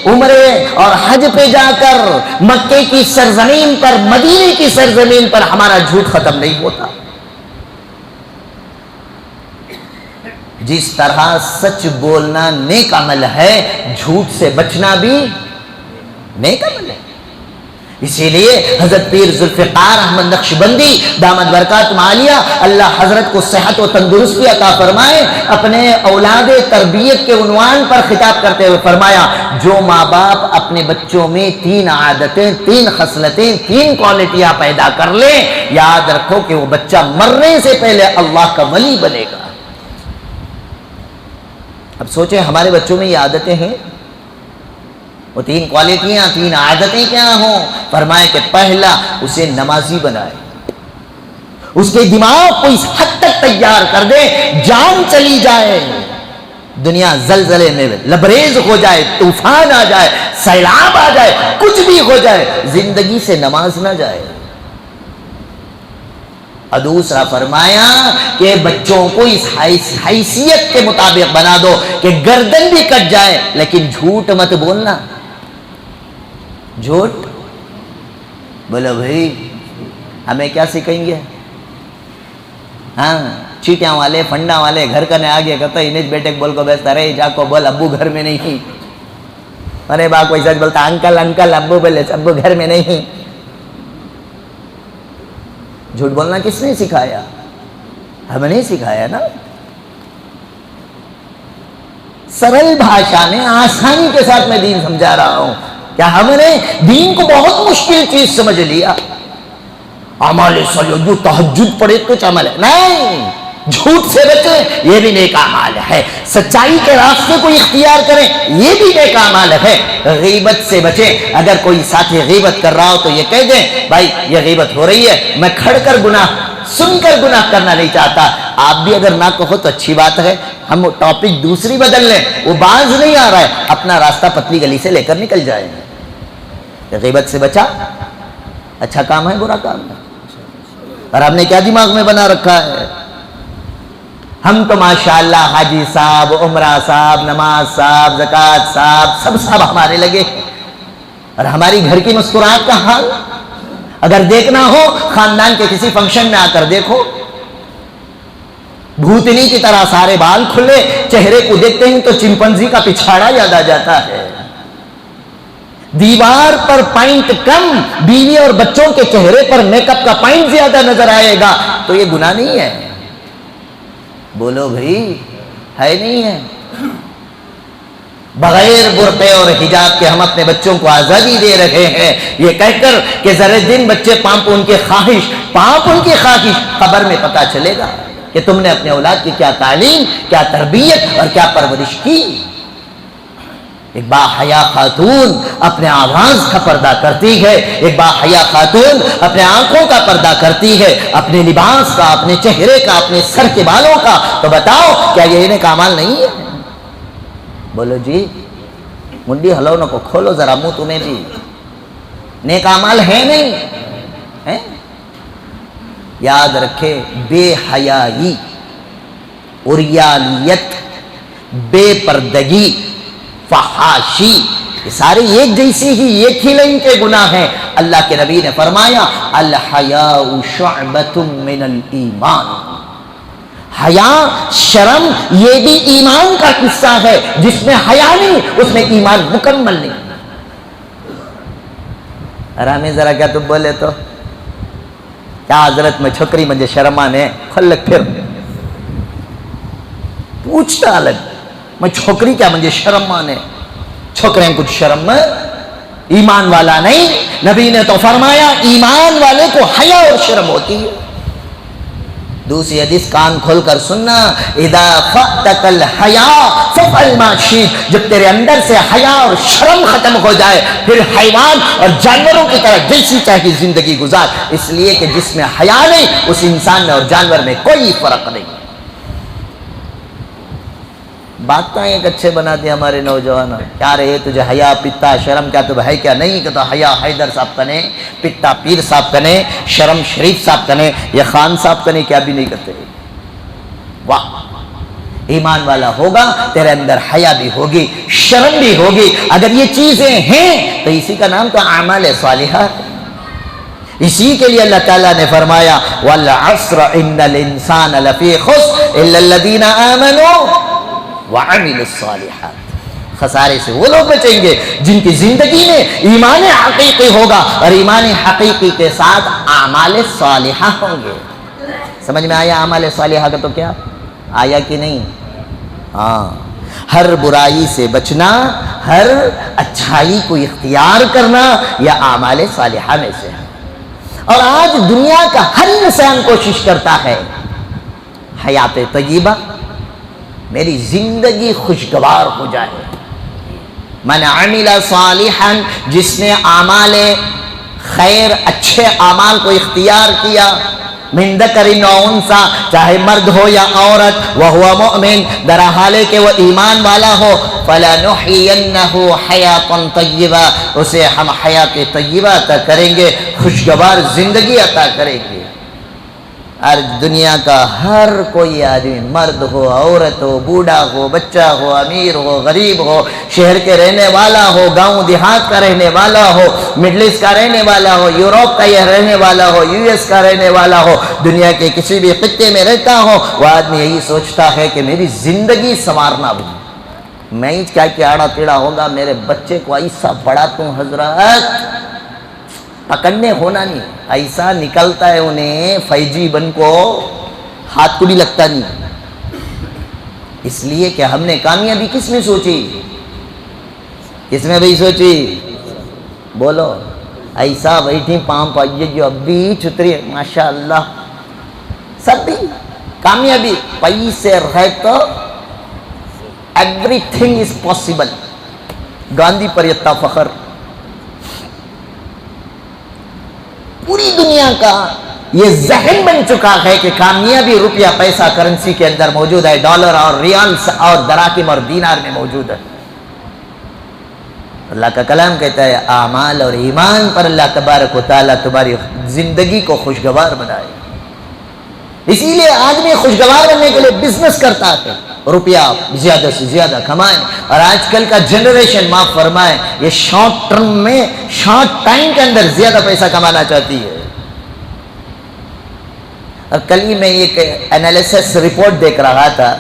عمرے اور حج پہ جا کر مکے کی سرزمین پر, مدینے کی سرزمین پر ہمارا جھوٹ ختم نہیں ہوتا. جس طرح سچ بولنا نیک عمل ہے, جھوٹ سے بچنا بھی نیک عمل ہے. اسی لیے حضرت پیر ذوالفقار احمد نقشبندی دامت برکات عالیہ, اللہ حضرت کو صحت و تندرستی عطا فرمائے, اپنے اولاد تربیت کے عنوان پر خطاب کرتے ہوئے فرمایا, جو ماں باپ اپنے بچوں میں 3 عادتیں, 3 خصلتیں, 3 کوالٹیاں پیدا کر لیں, یاد رکھو کہ وہ بچہ مرنے سے پہلے اللہ کا ولی بنے گا. اب سوچیں ہمارے بچوں میں یہ عادتیں ہیں, وہ 3 کوالٹیاں, 3 عادتیں کیا ہوں؟ فرمایا کہ پہلا, اسے نمازی بنائے, اس کے دماغ کو اس حد تک تیار کر دے, جان چلی جائے, دنیا زلزلے میں لبریز ہو جائے, طوفان آ جائے, سیلاب آ جائے, کچھ بھی ہو جائے, زندگی سے نماز نہ جائے. اور دوسرا فرمایا کہ بچوں کو اس حیثیت کے مطابق بنا دو کہ گردن بھی کٹ جائے لیکن جھوٹ مت بولنا. جھوٹ بولو بھائی, ہمیں کیا سکھائیں گے؟ ہاں, چیٹیاں والے, فنڈا والے گھر کا آگے کہتا ہے انہیں بیٹے بول کو بیستا رہے, جا کو بول ابو گھر میں نہیں. ارے با کوئی سچ بولتا, انکل انکل, ابو بولے ابو گھر میں نہیں. جھوٹ بولنا کس نے سکھایا؟ ہم نے سکھایا نا. سرل بھاشا میں آسانی کے ساتھ میں دین سمجھا رہا ہوں. کیا ہم نے دین کو بہت مشکل چیز سمجھ لیا؟ عمل صالح, جو تہجد پڑھے کچھ عمل ہے نہیں, جھوٹ سے بچیں یہ بھی نیک اعمال ہے, سچائی کے راستے کو اختیار کریں یہ بھی نیک اعمال ہے. غیبت سے بچیں, اگر کوئی ساتھی غیبت کر رہا ہو تو یہ کہہ دیں بھائی یہ غیبت ہو رہی ہے, میں کھڑ کر گناہ, سن کر گناہ کرنا نہیں چاہتا. آپ بھی اگر نہ کہو تو اچھی بات ہے, ہم ٹاپک دوسری بدل لیں, وہ باز نہیں آ رہا ہے, اپنا راستہ پتلی گلی سے لے کر نکل جائیں. غیبت سے بچا اچھا کام ہے برا کام ہے؟ اور ہم نے کیا دماغ میں بنا رکھا ہے؟ ہم تو ماشاءاللہ حاجی صاحب, عمرہ صاحب, نماز صاحب, زکوٰۃ صاحب, سب ہمارے لگے, اور ہماری گھر کی مسکراہٹ کا حال اگر دیکھنا ہو خاندان کے کسی فنکشن میں آ کر دیکھو، بھوتنی کی طرح سارے بال کھلے، چہرے کو دیکھتے ہیں تو چمپنزی کا پچھاڑا یاد آ جاتا ہے۔ دیوار پر پینٹ کم، بیوی اور بچوں کے چہرے پر میک اپ کا پینٹ زیادہ نظر آئے گا تو یہ گناہ نہیں ہے؟ بولو بھائی، ہے نہیں ہے؟ بغیر برقعے اور حجاب کے ہم اپنے بچوں کو آزادی دے رہے ہیں، یہ کہہ کر کہ ذرے دن بچے پاپ ان کی خواہش قبر میں پتہ چلے گا کہ تم نے اپنے اولاد کی کیا تعلیم، کیا تربیت اور کیا پرورش کی۔ ایک باحیا خاتون اپنے آواز کا پردہ کرتی ہے، ایک باحیا خاتون اپنے آنکھوں کا پردہ کرتی ہے، اپنے لباس کا، اپنے چہرے کا، اپنے سر کے بالوں کا۔ تو بتاؤ کیا یہ نیک اعمال نہیں ہے؟ بولو جی، منڈی ہلونوں کو کھولو ذرا منہ تمہیں بھی، نیک اعمال ہے نہیں ہے؟ یاد رکھے، بے حیائی، عریانیت، بے پردگی، فحاشی، یہ سارے ایک جیسی ہی، ایک ہی لائن کے گناہ ہیں۔ اللہ کے نبی نے فرمایا الحیاء شعبۃ من الایمان، حیا، شرم، یہ بھی ایمان کا حصہ ہے۔ جس میں حیا نہیں اس میں ایمان مکمل نہیں۔ آرامی ذرا کیا تم بولے تو کیا حضرت میں چھوکری مجھے شرمانے کھلک پھر پوچھتا الگ میں چھوکری کیا مجھے شرم مانے؟ چھوکریں کچھ شرم میں، ایمان والا نہیں۔ نبی نے تو فرمایا ایمان والے کو حیا اور شرم ہوتی ہے۔ دوسری حدیث کان کھول کر سننا، اذا فاتک الحیاء فافعل ما شئت، جب تیرے اندر سے حیا اور شرم ختم ہو جائے پھر حیوان اور جانوروں کی طرح جیسی چاہے زندگی گزار، اس لیے کہ جس میں حیا نہیں اس انسان میں اور جانور میں کوئی فرق نہیں۔ بات تو ایک اچھے بنا دیا ہمارے نوجوان، کیا رہے تجھے حیا، پتا، شرم کیا تو ہے کیا نہیں؟ کہ تو حیا حیدر صاحب کنے، پتا پیر صاحب کنے، شرم شریف صاحب کنے، یا خان صاحب کنے، کیا بھی نہیں کرتے۔ واہ، ایمان والا ہوگا تیرے اندر حیا بھی ہوگی، شرم بھی ہوگی۔ اگر یہ چیزیں ہیں تو اسی کا نام تو اعمال صالحہ۔ اسی کے لیے اللہ تعالیٰ نے فرمایا والعصر ان الانسان لفی خسر الا الذین آمنوا وعملوا الصالحات، خسارے سے وہ لوگ بچیں گے جن کی زندگی میں ایمان حقیقی ہوگا اور ایمان حقیقی کے ساتھ اعمال صالحہ ہوں گے۔ سمجھ میں آیا اعمال صالحہ کا تو کیا آیا کہ نہیں؟ ہاں، ہر برائی سے بچنا، ہر اچھائی کو اختیار کرنا، یہ اعمال صالحہ میں سے ہے۔ اور آج دنیا کا ہر انسان کوشش کرتا ہے حیات طیبہ، میری زندگی خوشگوار ہو جائے۔ من عمل صالحا، جس نے اعمال خیر، اچھے اعمال کو اختیار کیا، من ذکر و انثی، چاہے مرد ہو یا عورت، وہو مؤمن، در حالے کہ وہ ایمان والا ہو، فلنحینہ حیاۃ طیبہ، اسے ہم حیات طیبہ عطا کریں گے، خوشگوار زندگی عطا کریں گے۔ اور دنیا کا ہر کوئی آدمی، مرد ہو، عورت ہو، بوڑھا ہو، بچہ ہو، امیر ہو، غریب ہو، شہر کے رہنے والا ہو، گاؤں دیہات کا رہنے والا ہو، مڈل ایسٹ کا رہنے والا ہو، یوروپ کا یہ رہنے والا ہو، یو ایس کا رہنے والا ہو، دنیا کے کسی بھی خطے میں رہتا ہو، وہ آدمی یہی سوچتا ہے کہ میری زندگی سنوارنا ہو، میں ہی کیا آڑا ٹیڑا ہوگا، میرے بچے کو ایسا پڑھاتا ہوں حضرت، پکڑنے ہونا نہیں، ایسا نکلتا ہے انہیں فیجی بن کو، ہاتھ کو بھی لگتا نہیں۔ اس لیے کہ ہم نے کامیابی کس میں سوچی؟ کس میں بھی سوچی؟ بولو، ایسا بیٹھی پام پائیے جو اب بھی چھتری، ماشاءاللہ، سب بھی کامیابی پیسے رہے تو everything is possible. Gandhi پر اتنا فخر، پوری دنیا کا یہ ذہن بن چکا ہے کہ کامیابی روپیہ پیسہ کرنسی کے اندر موجود ہے، ڈالر اور ریال اور دراہم اور دینار میں موجود ہے۔ اللہ کا کلام کہتا ہے اعمال اور ایمان پر اللہ تبارک و تعالیٰ تمہاری زندگی کو خوشگوار بنائے۔ اسی لیے آدمی خوشگوار بننے کے لیے بزنس کرتا ہے، روپیہ زیادہ سے زیادہ کمائیں. اور آج کل کا جنریشن معاف فرمائیں یہ شارٹ ٹرم میں شارٹ ٹائم کے اندر زیادہ پیسہ کمانا چاہتی ہے. اور کل ہی میں ایک انالیسس رپورٹ دیکھ رہا تھا.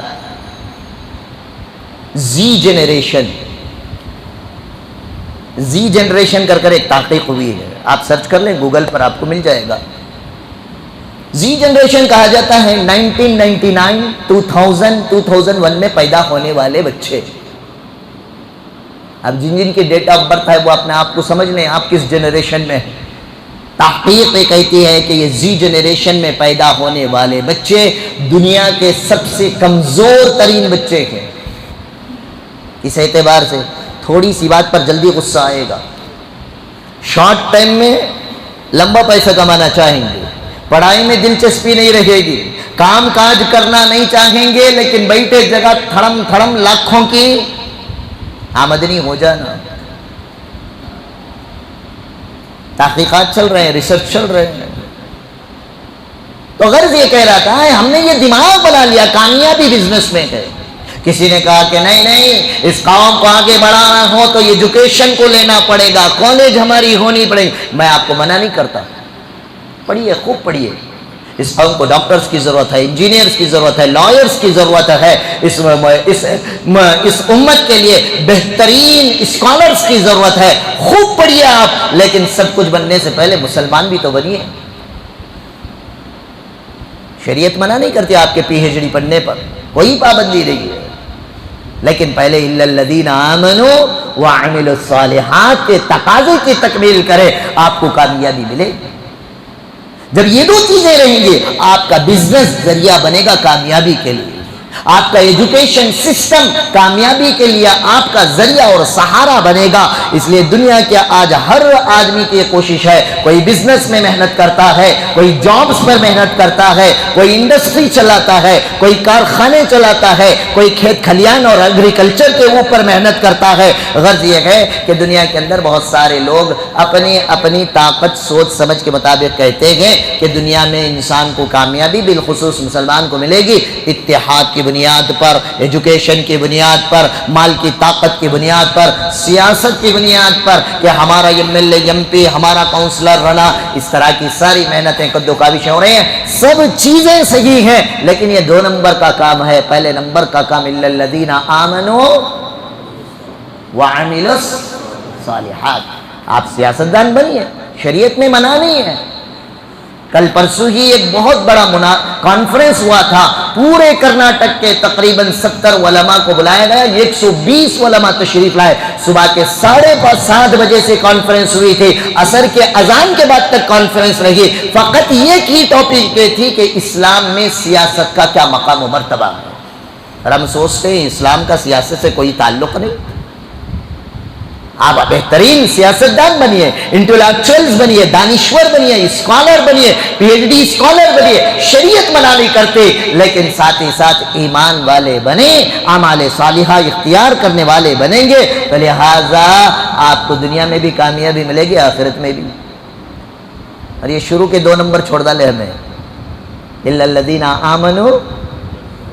زی جنریشن کر ایک تحقیق ہوئی ہے, آپ سرچ کر لیں گوگل پر آپ کو مل جائے گا. زی جنریشن کہا جاتا ہے 1999 2001 میں پیدا ہونے والے بچے. اب جن کی ڈیٹ آف برتھ ہے وہ اپنے آپ کو سمجھ لیں آپ کس جنریشن میں. تحقیق یہ کہتی ہے کہ یہ زی جنریشن میں پیدا ہونے والے بچے دنیا کے سب سے کمزور ترین بچے ہیں. اس اعتبار سے تھوڑی سی بات پر جلدی غصہ آئے گا. شارٹ ٹائم میں لمبا پیسہ کمانا چاہیں گے, پڑھائی میں دلچسپی نہیں رہے گی, کام کاج کرنا نہیں چاہیں گے, لیکن بیٹھے جگہ تھڑم تھڑم لاکھوں کی آمدنی ہو جانا. تحقیقات چل رہے ہیں, ریسرچ چل رہے ہیں. تو غرض یہ کہہ رہا تھا ہم نے یہ دماغ بنا لیا کامیابی بزنس میں ہے. کسی نے کہا کہ نہیں اس قوم کو آگے بڑھانا ہو تو ایجوکیشن کو لینا پڑے گا, کالج ہماری ہونی پڑے گی. میں آپ کو منع نہیں کرتا, پڑھیے, خوب پڑھیے. اس قوم کو ڈاکٹرز کی ضرورت ہے, انجینئرز کی ضرورت ہے, لائرز کی ضرورت ہے. اس امت کے لیے بہترین اسکالرز کی ضرورت ہے. خوب پڑھیے آپ, لیکن سب کچھ بننے سے پہلے مسلمان بھی تو بنیے. شریعت منع نہیں کرتی آپ کے پی ایچ ڈی پڑھنے پر, کوئی پابندی نہیں ہے, لیکن پہلے الا الذین آمنوا وعملوا الصالحات کے تقاضے کی تکمیل کرے, آپ کو کامیابی ملے. جب یہ دو چیزیں رہیں گی آپ کا بزنس ذریعہ بنے گا کامیابی کے لیے, آپ کا ایجوکیشن سسٹم کامیابی کے لیے آپ کا ذریعہ اور سہارا بنے گا. اس لیے دنیا کے آج ہر آدمی کی کوشش ہے, کوئی بزنس میں محنت کرتا ہے, کوئی جابز پر محنت کرتا ہے, کوئی انڈسٹری چلاتا ہے, کوئی کارخانے چلاتا ہے, کوئی کھیت کھلیان اور ایگریکلچر کے اوپر محنت کرتا ہے. غرض یہ ہے کہ دنیا کے اندر بہت سارے لوگ اپنی اپنی طاقت سوچ سمجھ کے مطابق کہتے ہیں کہ دنیا میں انسان کو کامیابی بالخصوص مسلمان کو ملے گی اتحاد کی بنیاد پر, ایجوکیشن کی بنیاد پر, مال کی طاقت کی بنیاد پر, سیاست کی بنیاد پر کہ ہمارا M L A M P councillor کاؤنسلر رنا. اس طرح کی ساری محنتیں کدو کاوش ہو رہی ہیں. سب چیزیں صحیح ہیں, لیکن یہ 2 نمبر کا کام ہے. پہلے نمبر کا کام الا الذین آمنوا وعملوا الصالحات. آپ سیاستدان بنیے, شریعت میں منع نہیں ہے. کل پرسوں ہی ایک بہت بڑا کانفرنس ہوا تھا, پورے کرناٹک کے تقریباً 70 علماء کو بلایا گیا, 120 علماء تشریف لائے. صبح کے 7:30 بجے سے کانفرنس ہوئی تھی, عصر کے اذان کے بعد تک کانفرنس رہی. فقط یہ کی ٹاپک پہ تھی کہ اسلام میں سیاست کا کیا مقام و مرتبہ ہے. اور ہم سوچتے ہیں اسلام کا سیاست سے کوئی تعلق نہیں. آپ بہترین سیاستدان بنیے, انٹلیکچوئلز بنیے, دانشور بنیے, اسکالر بنیے, پی ایچ ڈی اسکالر بنیے. شریعت منع نہیں کرتے, لیکن ساتھ ہی ساتھ ایمان والے بنے, اعمال صالحہ اختیار کرنے والے بنیں گے. تو لہٰذا آپ کو دنیا میں بھی کامیابی ملے گی, آخرت میں بھی. اور یہ شروع کے 2 نمبر چھوڑ ڈالے ہمیں, الا الذین آمنوا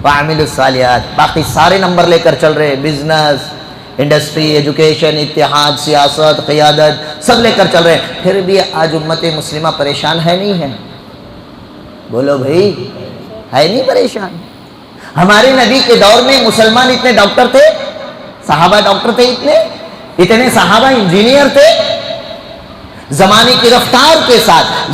وعملوا الصالحات. باقی سارے نمبر لے کر چل رہے, بزنس, انڈسٹری, ایجوکیشن, اتحاد, سیاست, قیادت, سب لے کر چل رہے ہیں. پھر بھی آج امت مسلمہ پریشان ہے نہیں ہے؟ بولو بھائی, ہے نہیں پریشان؟ ہمارے نبی کے دور میں مسلمان اتنے ڈاکٹر تھے, صحابہ ڈاکٹر تھے, اتنے صحابہ انجینئر تھے. زمانے کی رفتار کے ساتھ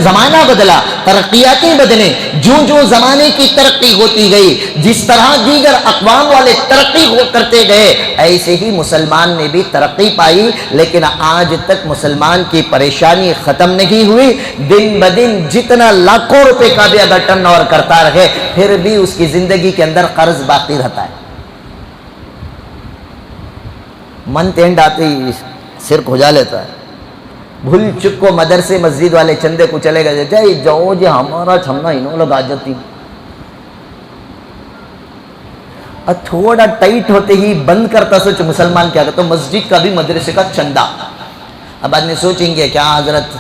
زمانہ بدلا, ترقیاتیں بدلے, جو زمانے کی ترقی ہوتی گئی, جس طرح دیگر اقوام والے ترقی کرتے گئے, ایسے ہی مسلمان نے بھی ترقی پائی. لیکن آج تک مسلمان کی پریشانی ختم نہیں ہوئی. دن بدن جتنا لاکھوں روپے کا بھی اگر ٹرن اوور کرتا رہے, پھر بھی اس کی زندگی کے اندر قرض باقی رہتا ہے. منتھ اینڈ آتے ہی سر کھجا لیتا ہے. بھول چک کو مدرسے مسجد والے چندے کو چلے گئے, جائے جاؤ جی ہمارا چھمنا انہوں لوگ آ جاتی. اور تھوڑا ٹائٹ ہوتے ہی بند کرتا. سوچ مسلمان کیا کرتا, مسجد کا بھی مدرسے کا چندہ. اب آدمی سوچیں گے کیا حضرت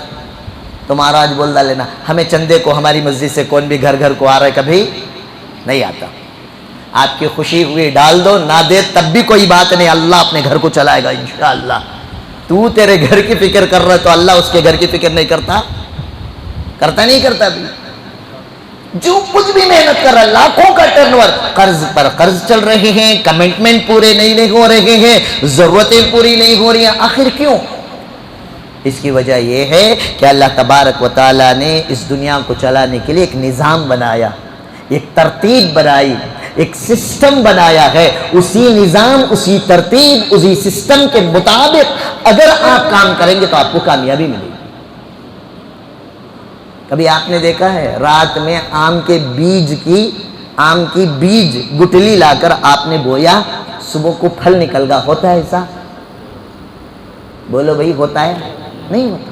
تمہارا آج بول ڈالے نا, ہمیں چندے کو ہماری مسجد سے کون بھی گھر گھر کو آ رہا ہے, کبھی نہیں آتا. آپ کی خوشی ہوئی ڈال دو، نہ دے تب بھی کوئی بات نہیں، اللہ اپنے گھر کو چلائے گا انشاءاللہ۔ تو تیرے گھر کی فکر کر رہا ہے تو اللہ اس کے گھر کی فکر نہیں کرتا؟ کرتا نہیں کرتا بھی؟ جو کچھ بھی محنت کر رہا ہے، لاکھوں کا ٹرن اوور، قرض پر قرض چل رہے ہیں، کمٹمنٹ پورے نہیں ہو رہے ہیں، ضرورتیں پوری نہیں ہو رہی ہیں، آخر کیوں؟ اس کی وجہ یہ ہے کہ اللہ تبارک و تعالیٰ نے اس دنیا کو چلانے کے لیے ایک نظام بنایا، ایک ترتیب بنائی، ایک سسٹم بنایا ہے۔ اسی نظام، اسی ترتیب، اسی سسٹم کے مطابق اگر آپ کام کریں گے تو آپ کو کامیابی ملے گی۔ کبھی آپ نے دیکھا ہے رات میں آم کی بیج گٹلی لا کر آپ نے بویا، صبح کو پھل نکل گا، ہوتا ہے ایسا؟ بولو بھائی، ہوتا ہے؟ نہیں ہوتا۔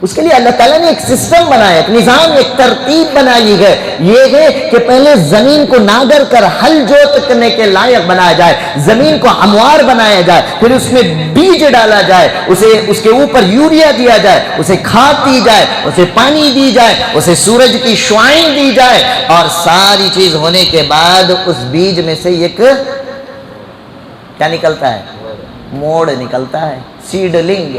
اس کے لیے اللہ تعالیٰ نے ایک سسٹم بنایا، ایک نظام، ایک ترتیب بنائی ہے۔ یہ ہے کہ پہلے زمین کو ناگر کر ہل جوت کرنے کے لائق بنایا جائے، زمین کو ہموار بنایا جائے، پھر اس میں بیج ڈالا جائے، اس کے اوپر یوریا دیا جائے، اسے کھاد دی جائے، اسے پانی دی جائے، اسے سورج کی شعاعیں دی جائے، اور ساری چیز ہونے کے بعد اس بیج میں سے ایک کیا نکلتا ہے؟ موڑ نکلتا ہے، سیڈلنگ۔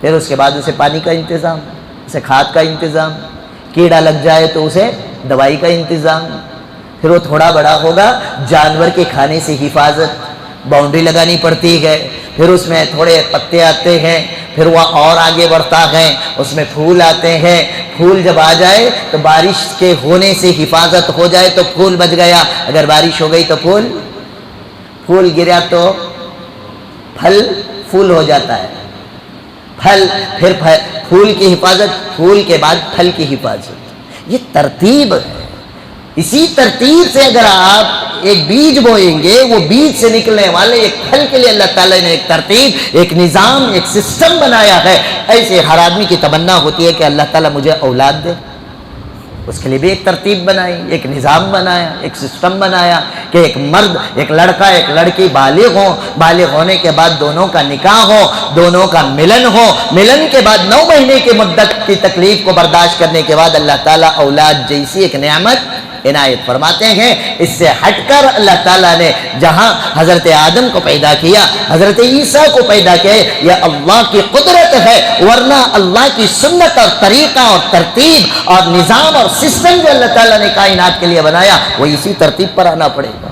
پھر اس کے بعد اسے پانی کا انتظام، اسے کھاد کا انتظام، کیڑا لگ جائے تو اسے دوائی کا انتظام، پھر وہ تھوڑا بڑا ہوگا، جانور کے کھانے سے حفاظت، باؤنڈری لگانی پڑتی ہے، پھر اس میں تھوڑے پتے آتے ہیں، پھر وہ اور آگے بڑھتا ہے، اس میں پھول آتے ہیں، پھول جب آ جائے تو بارش کے ہونے سے حفاظت ہو جائے تو پھول بچ گیا، اگر بارش ہو گئی تو پھول گرا تو پھول ہو جاتا ہے، پھر پھول کی حفاظت، پھول کے بعد پھل کی حفاظت۔ یہ ترتیب ہے۔ اسی ترتیب سے اگر آپ ایک بیج بوئیں گے، وہ بیج سے نکلنے والے ایک پھل کے لیے اللہ تعالیٰ نے ایک ترتیب، ایک نظام، ایک سسٹم بنایا ہے۔ ایسے ہر آدمی کی تمنا ہوتی ہے کہ اللہ تعالیٰ مجھے اولاد دے، اس کے لیے بھی ایک ترتیب بنائی، ایک نظام بنایا، ایک سسٹم بنایا کہ ایک مرد، ایک لڑکا، ایک لڑکی بالغ ہو، بالغ ہونے کے بعد دونوں کا نکاح ہو، دونوں کا ملن ہو، ملن کے بعد 9 مہینے کی مدت کی تکلیف کو برداشت کرنے کے بعد اللہ تعالیٰ اولاد جیسی ایک نعمت عنایت فرماتے ہیں۔ اس سے ہٹ کر اللہ تعالیٰ نے جہاں حضرت آدم کو پیدا کیا، حضرت عیسیٰ کو پیدا کیا، یہ اللہ کی قدرت ہے، ورنہ اللہ کی سنت اور طریقہ اور ترتیب اور نظام اور سسٹم جو اللہ تعالیٰ نے کائنات کے لیے بنایا وہ اسی ترتیب پر آنا پڑے گا۔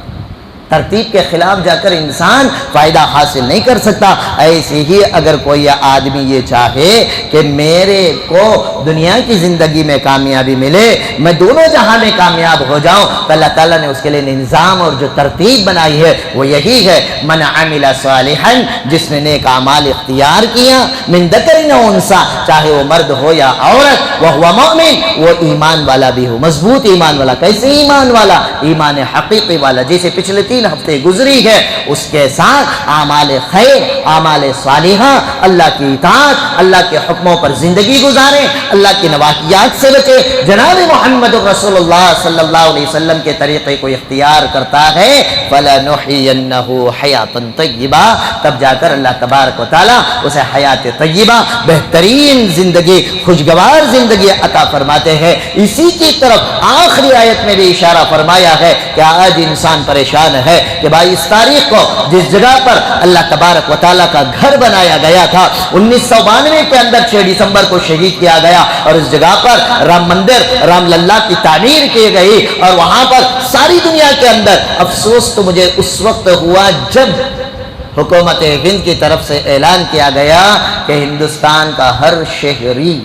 ترتیب کے خلاف جا کر انسان فائدہ حاصل نہیں کر سکتا۔ ایسے ہی اگر کوئی آدمی یہ چاہے کہ میرے کو دنیا کی زندگی میں کامیابی ملے، میں دونوں جہاں میں کامیاب ہو جاؤں، تو اللہ تعالیٰ نے اس کے لیے نظام اور جو ترتیب بنائی ہے وہ یہی ہے، من عمل صالحا، جس نے نیک اعمال اختیار کیا، من ذکر و انثی، چاہے وہ مرد ہو یا عورت، وہو مؤمن، وہ ایمان والا بھی ہو، مضبوط ایمان والا۔ کیسے ایمان والا؟ ایمان حقیقی والا، جیسے پچھلے 3 ہفتے گزری ہے، اس کے ساتھ اعمال خیر، اعمال صالحہ، اللہ کی اطاعت، اللہ کے حکموں پر زندگی گزارے، اللہ کی نواہیات سے بچے، جناب محمد رسول اللہ صلی اللہ علیہ وسلم کے طریقے کو اختیار کرتا ہے، فَلَنُحْيِيَنَّهُ حَيَاةً طَيِّبَةً، تب جا کر اللہ تبارک و تعالیٰ اسے حیات طیبہ، بہترین زندگی، خوشگوار زندگی عطا فرماتے ہیں۔ اسی کی طرف آخری آیت میں بھی اشارہ فرمایا ہے کہ آج انسان پریشان ہے کہ بھائی اس تاریخ کو جس جگہ پر اللہ تبارک و تعالیٰ کا گھر بنایا گیا تھا، 1992 کے اندر 6 دسمبر کو شہید کیا گیا، اور اس جگہ پر رام مندر، رام للا کی تعمیر کی گئی، اور وہاں پر ساری دنیا کے اندر افسوس تو مجھے اس وقت ہوا جب حکومت ہند کی طرف سے اعلان کیا گیا کہ ہندوستان کا ہر شہری،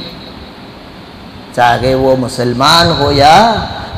چاہے وہ مسلمان ہو یا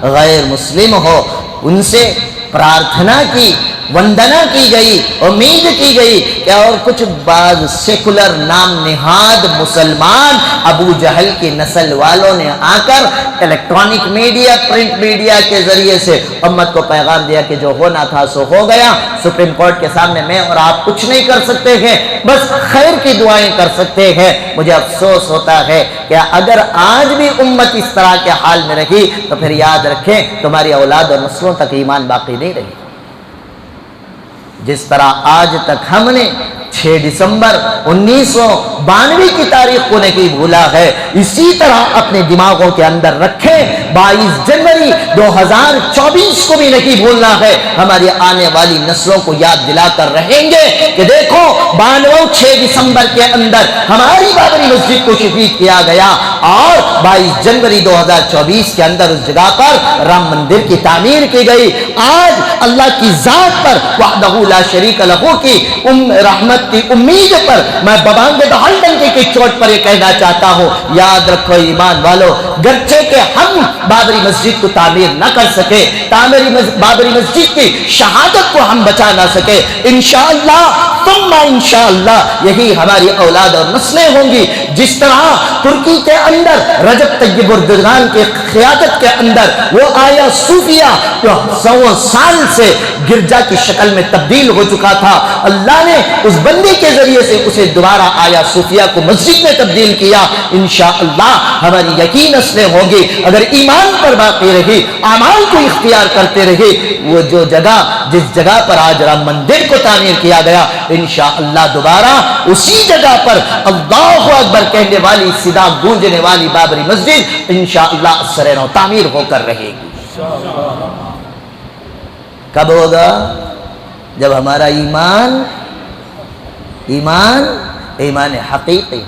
غیر مسلم ہو، ان سے پرارتھنا کی، وندنا کی گئی، امید کی گئی کہ اور کچھ بعض سیکولر نام نہاد مسلمان ابو جہل کی نسل والوں نے آ کر الیکٹرانک میڈیا، پرنٹ میڈیا کے ذریعے سے امت کو پیغام دیا کہ جو ہونا تھا سو ہو گیا، سپریم کورٹ کے سامنے میں اور آپ کچھ نہیں کر سکتے ہیں، بس خیر کی دعائیں کر سکتے ہیں۔ مجھے افسوس ہوتا ہے کہ اگر آج بھی امت اس طرح کے حال میں رہی تو پھر یاد رکھیں تمہاری اولاد اور نسلوں تک ایمان باقی نہیں رہی۔ جس طرح آج تک ہم نے 6 دسمبر 1992 کی تاریخ کو نہیں بھولا ہے، اسی طرح اپنے دماغوں کے اندر رکھیں، 22 جنوری 2024 کو بھی نہیں بھولنا ہے۔ ہماری آنے والی نسلوں کو یاد دلا کر رہیں گے کہ دیکھو 6 دسمبر کے اندر ہماری بابری مسجد کو شہید کیا گیا، اور 22 جنوری 2024 کے اندر اس جگہ پر رام مندر کی تعمیر کی گئی۔ آج اللہ کی ذات پر وحدہ لا شریک لہ کی رحمت کی امید پر میں ببانگ دہل ڈنکے کی چوٹ پر یہ کہنا چاہتا ہوں، یاد رکھو ایمان والو، گرچہ کہ ہم بابری مسجد کو تعمیر نہ کر سکے، بابری مسجد کی شہادت کو ہم بچا نہ سکے، انشاءاللہ ثم انشاءاللہ یہی ہماری اولاد اور نسلیں ہوں گی۔ جس طرح ترکی کے اندر رجب طیب اردگان کی قیادت کے اندر وہ آیا صوفیہ جو 100 سال سے گرجا کی شکل میں تبدیل ہو چکا تھا، اللہ نے اس بندے کے ذریعے سے اسے دوبارہ آیا صوفیہ کو مسجد میں تبدیل کیا۔ انشاءاللہ ہماری یقین نسلیں ہوں گی اگر ایمان پر باقی رہی، اعمال کو اختیار کرتے رہی، وہ جو جگہ جس جگہ پر آج رام مندر کو تعمیر کیا گیا، انشاءاللہ دوبارہ اسی جگہ پر اللہ اکبر کہنے والی صدا گونجنے والی بابری مسجد انشاءاللہ سر نو تعمیر ہو کر رہے گی۔ کب ہوگا؟ جب ہمارا ایمان حقیقی،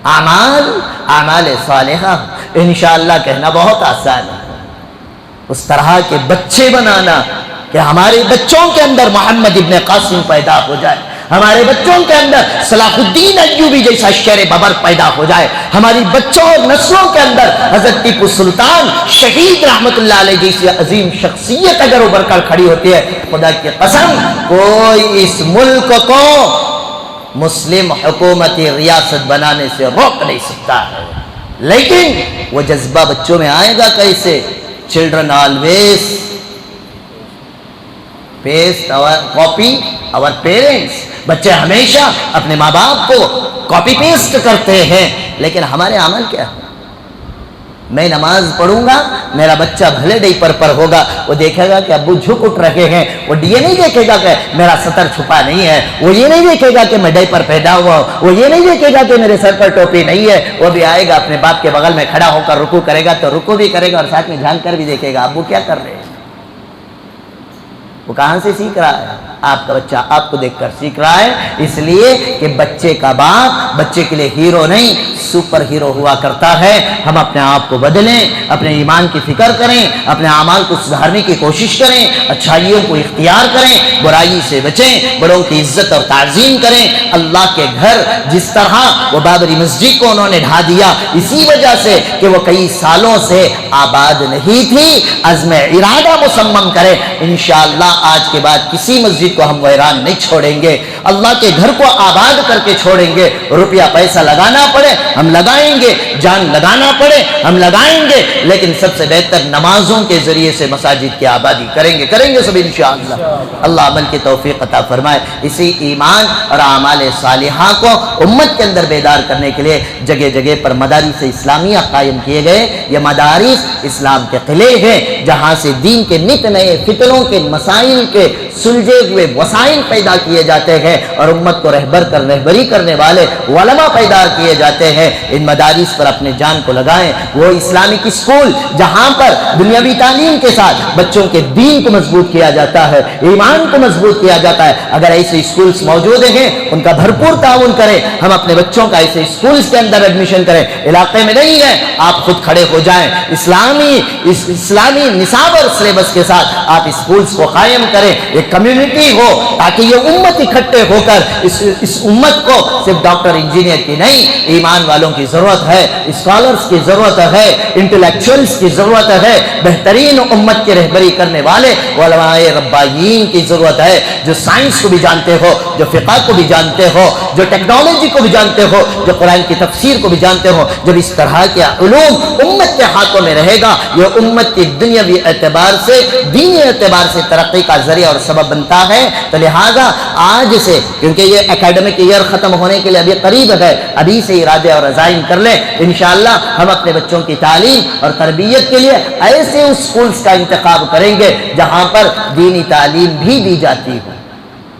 اعمال صالحہ انشاءاللہ کہنا بہت آسان ہے۔ اس طرح کے بچے بنانا کہ ہمارے بچوں کے اندر محمد ابن قاسم پیدا ہو جائے، ہمارے بچوں کے اندر صلاح الدین ایوبی جیسا شیر ببر پیدا ہو جائے، ہماری بچوں اور نسلوں کے اندر حضرت ٹیپو سلطان شہید رحمت اللہ علیہ جیسی عظیم شخصیت اگر ابھر کر کھڑی ہوتی ہے، خدا کی قسم کوئی اس ملک کو مسلم حکومتی ریاست بنانے سے روک نہیں سکتا ہے۔ لیکن وہ جذبہ بچوں میں آئے گا کیسے؟ چلڈرن آلویز پیسٹ کاپی اور پیرنٹس، بچے ہمیشہ اپنے ماں باپ کو کاپی پیسٹ کرتے ہیں، لیکن ہمارے عمل کیا ہے؟ میں نماز پڑھوں گا، میرا بچہ بھلے ڈیپر پر ہوگا، وہ دیکھے گا کہ ابو جھک اٹھ رہے ہیں، وہ یہ نہیں دیکھے گا کہ میرا سطر چھپا نہیں ہے، وہ یہ نہیں دیکھے گا کہ میں ڈیپر پہنا ہوا ہوں، وہ یہ نہیں دیکھے گا کہ میرے سر پر ٹوپی نہیں ہے، وہ بھی آئے گا اپنے باپ کے بغل میں کھڑا ہو کر رکوع کرے گا تو رکوع بھی کرے گا اور ساتھ میں جھانک کر بھی دیکھے گا ابو کیا کر رہے ہیں۔ وہ کہاں سے سیکھ رہا ہے؟ آپ کا بچہ آپ کو دیکھ کر سیکھ رہا ہے، اس لیے کہ بچے کا باپ بچے کے لیے ہیرو نہیں سپر ہیرو ہوا کرتا ہے۔ ہم اپنے آپ کو بدلیں، اپنے ایمان کی فکر کریں، اپنے اعمال کو سدھارنے کی کوشش کریں، اچھائیوں کو اختیار کریں، برائی سے بچیں، بڑوں کی عزت اور تعظیم کریں۔ اللہ کے گھر جس طرح وہ بابری مسجد کو انہوں نے ڈھا دیا اسی وجہ سے کہ وہ کئی سالوں سے آباد نہیں تھی، عزم ارادہ مصمم کریں، انشاءاللہ آج کے بعد کسی مسجد کو ہم ویران نہیں چھوڑیں گے، اللہ کے گھر کو آباد کر کے چھوڑیں گے۔ روپیہ پیسہ لگانا پڑے ہم لگائیں گے، جان لگانا پڑے ہم لگائیں گے، لیکن سب سے بہتر نمازوں کے ذریعے سے مساجد کی آبادی کریں گے سب انشاءاللہ۔ اللہ عمل کی توفیق عطا فرمائے۔ اسی ایمان اور اعمال صالحہ کو امت کے اندر بیدار کرنے کے لیے جگہ جگہ پر مدارس اسلامیہ قائم کیے گئے۔ یہ مدارس اسلام کے قلعے ہیں جہاں سے دین کے نت نئے فتنوں کے مسائل کے سلجھے ہوئے وسائل پیدا کیے جاتے ہیں اور امت کو رہبری کرنے والے علماء پیدا کیے جاتے ہیں۔ ان مدارس پر اپنے جان کو لگائیں۔ وہ اسلامک اسکول جہاں پر دنیاوی تعلیم کے ساتھ بچوں کے دین کو مضبوط کیا جاتا ہے، ایمان کو مضبوط کیا جاتا ہے، اگر ایسے اسکولز موجود ہیں ان کا بھرپور تعاون کریں۔ ہم اپنے بچوں کا ایسے اسکولز کے اندر ایڈمیشن کریں۔ علاقے میں نہیں ہے آپ خود کھڑے ہو جائیں، اسلامی نصاب اور سلیبس کے ساتھ آپ اسکولز کو قائم کریں، ایک کمیونٹی ہو تاکہ یہ امت اکٹھے ہو کر اس امت کو صرف ڈاکٹر انجینئر کی نہیں، ایمان والوں کی ضرورت ہے، اسکالرز کی ضرورت ہے، انٹلیکچوئلز کی ضرورت ہے، بہترین امت کی رہبری کرنے والے علماء ربانیین کی ضرورت ہے، جو سائنس کو بھی جانتے ہو، جو فقہ کو بھی جانتے ہو، جو ٹیکنالوجی کو بھی جانتے ہو، جو قرآن کی تفسیر کو بھی جانتے ہو۔ جب اس طرح کے علوم امت کے ہاتھوں میں رہے گا، یہ امت کی دنیاوی اعتبار سے دینی اعتبار سے ترقی کا ذریعہ اور سبب بنتا ہے۔ تو لہٰذا آج سے، کیونکہ یہ اکیڈمک ایئر ختم ہونے کے لیے ابھی قریب ہے، ابھی سے ارادے اور عزائم کر لیں، انشاءاللہ ہم اپنے بچوں کی تعلیم اور تربیت کے لیے ایسے اسکولز کا انتخاب کریں گے جہاں پر دینی تعلیم بھی دی جاتی ہو۔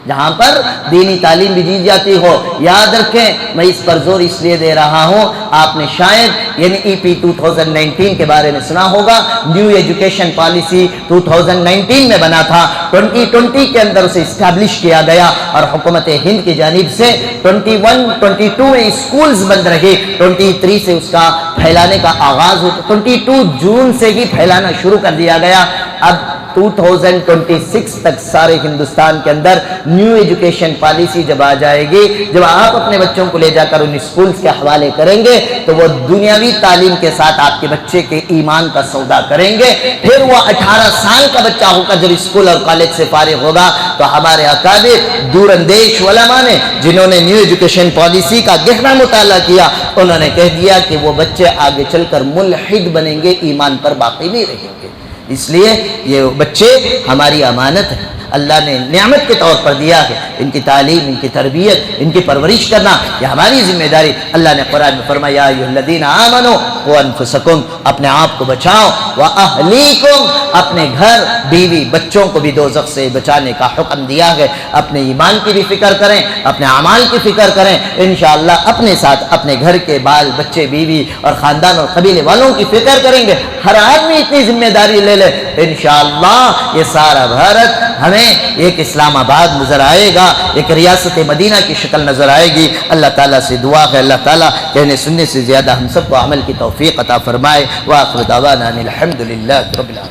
جہاں پر دینی تعلیم بھی دی جاتی ہو. یاد رکھیں میں اس پر زور اس لیے دے رہا ہوں, آپ نے شاید یعنی EP 2019 کے بارے میں سنا ہوگا, نیو ایجوکیشن پالیسی 2019 میں بنا تھا, 2020 کے اندر اسے اسٹیبلش کیا گیا اور حکومت ہند کی جانب سے 21-22 میں اسکولز بند رہے, 23 سے اس کا پھیلانے کا آغاز ہو, 22 جون سے ہی پھیلانا شروع کر دیا گیا. اب 2026 تک سارے ہندوستان کے اندر نیو ایجوکیشن پالیسی جب آ جائے گی, جب آپ اپنے بچوں کو لے جا کر ان اسکولز کے حوالے کریں گے تو وہ دنیاوی تعلیم کے ساتھ آپ کے بچے کے ایمان کا سودا کریں گے. پھر وہ 18 سال کا بچہ ہو کر جب اسکول اور کالج سے فارغ ہوگا تو ہمارے اکابر دور اندیش علماء نے, جنہوں نے نیو ایجوکیشن پالیسی کا گہرا مطالعہ کیا, انہوں نے کہہ دیا کہ وہ بچے آگے چل کر ملحد بنیں گے, ایمان پر باقی نہیں رہیں گے. اس لیے یہ بچے ہماری امانت ہے, اللہ نے نعمت کے طور پر دیا ہے. ان کی تعلیم, ان کی تربیت, ان کی پرورش کرنا یہ ہماری ذمہ داری. اللہ نے قرآن میں فرمایا یا ایھا الذین آمنوا قوا انفسکم, اپنے آپ کو بچاؤ, واہلیکم, اپنے گھر بیوی بچوں کو بھی دوزخ سے بچانے کا حکم دیا ہے. اپنے ایمان کی بھی فکر کریں, اپنے اعمال کی فکر کریں, انشاءاللہ اپنے ساتھ اپنے گھر کے بال بچے بیوی اور خاندان اور قبیلے والوں کی فکر کریں گے. ہر آدمی اتنی ذمہ داری لے لے, انشاءاللہ یہ سارا بھارت ہمیں ایک اسلام آباد نظر آئے گا, ایک ریاست مدینہ کی شکل نظر آئے گی. اللہ تعالیٰ سے دعا ہے اللہ تعالیٰ کہنے سننے سے زیادہ ہم سب کو عمل کی توفیق عطا فرمائے. وآخر دعوانا ان الحمد للہ رب العالمین.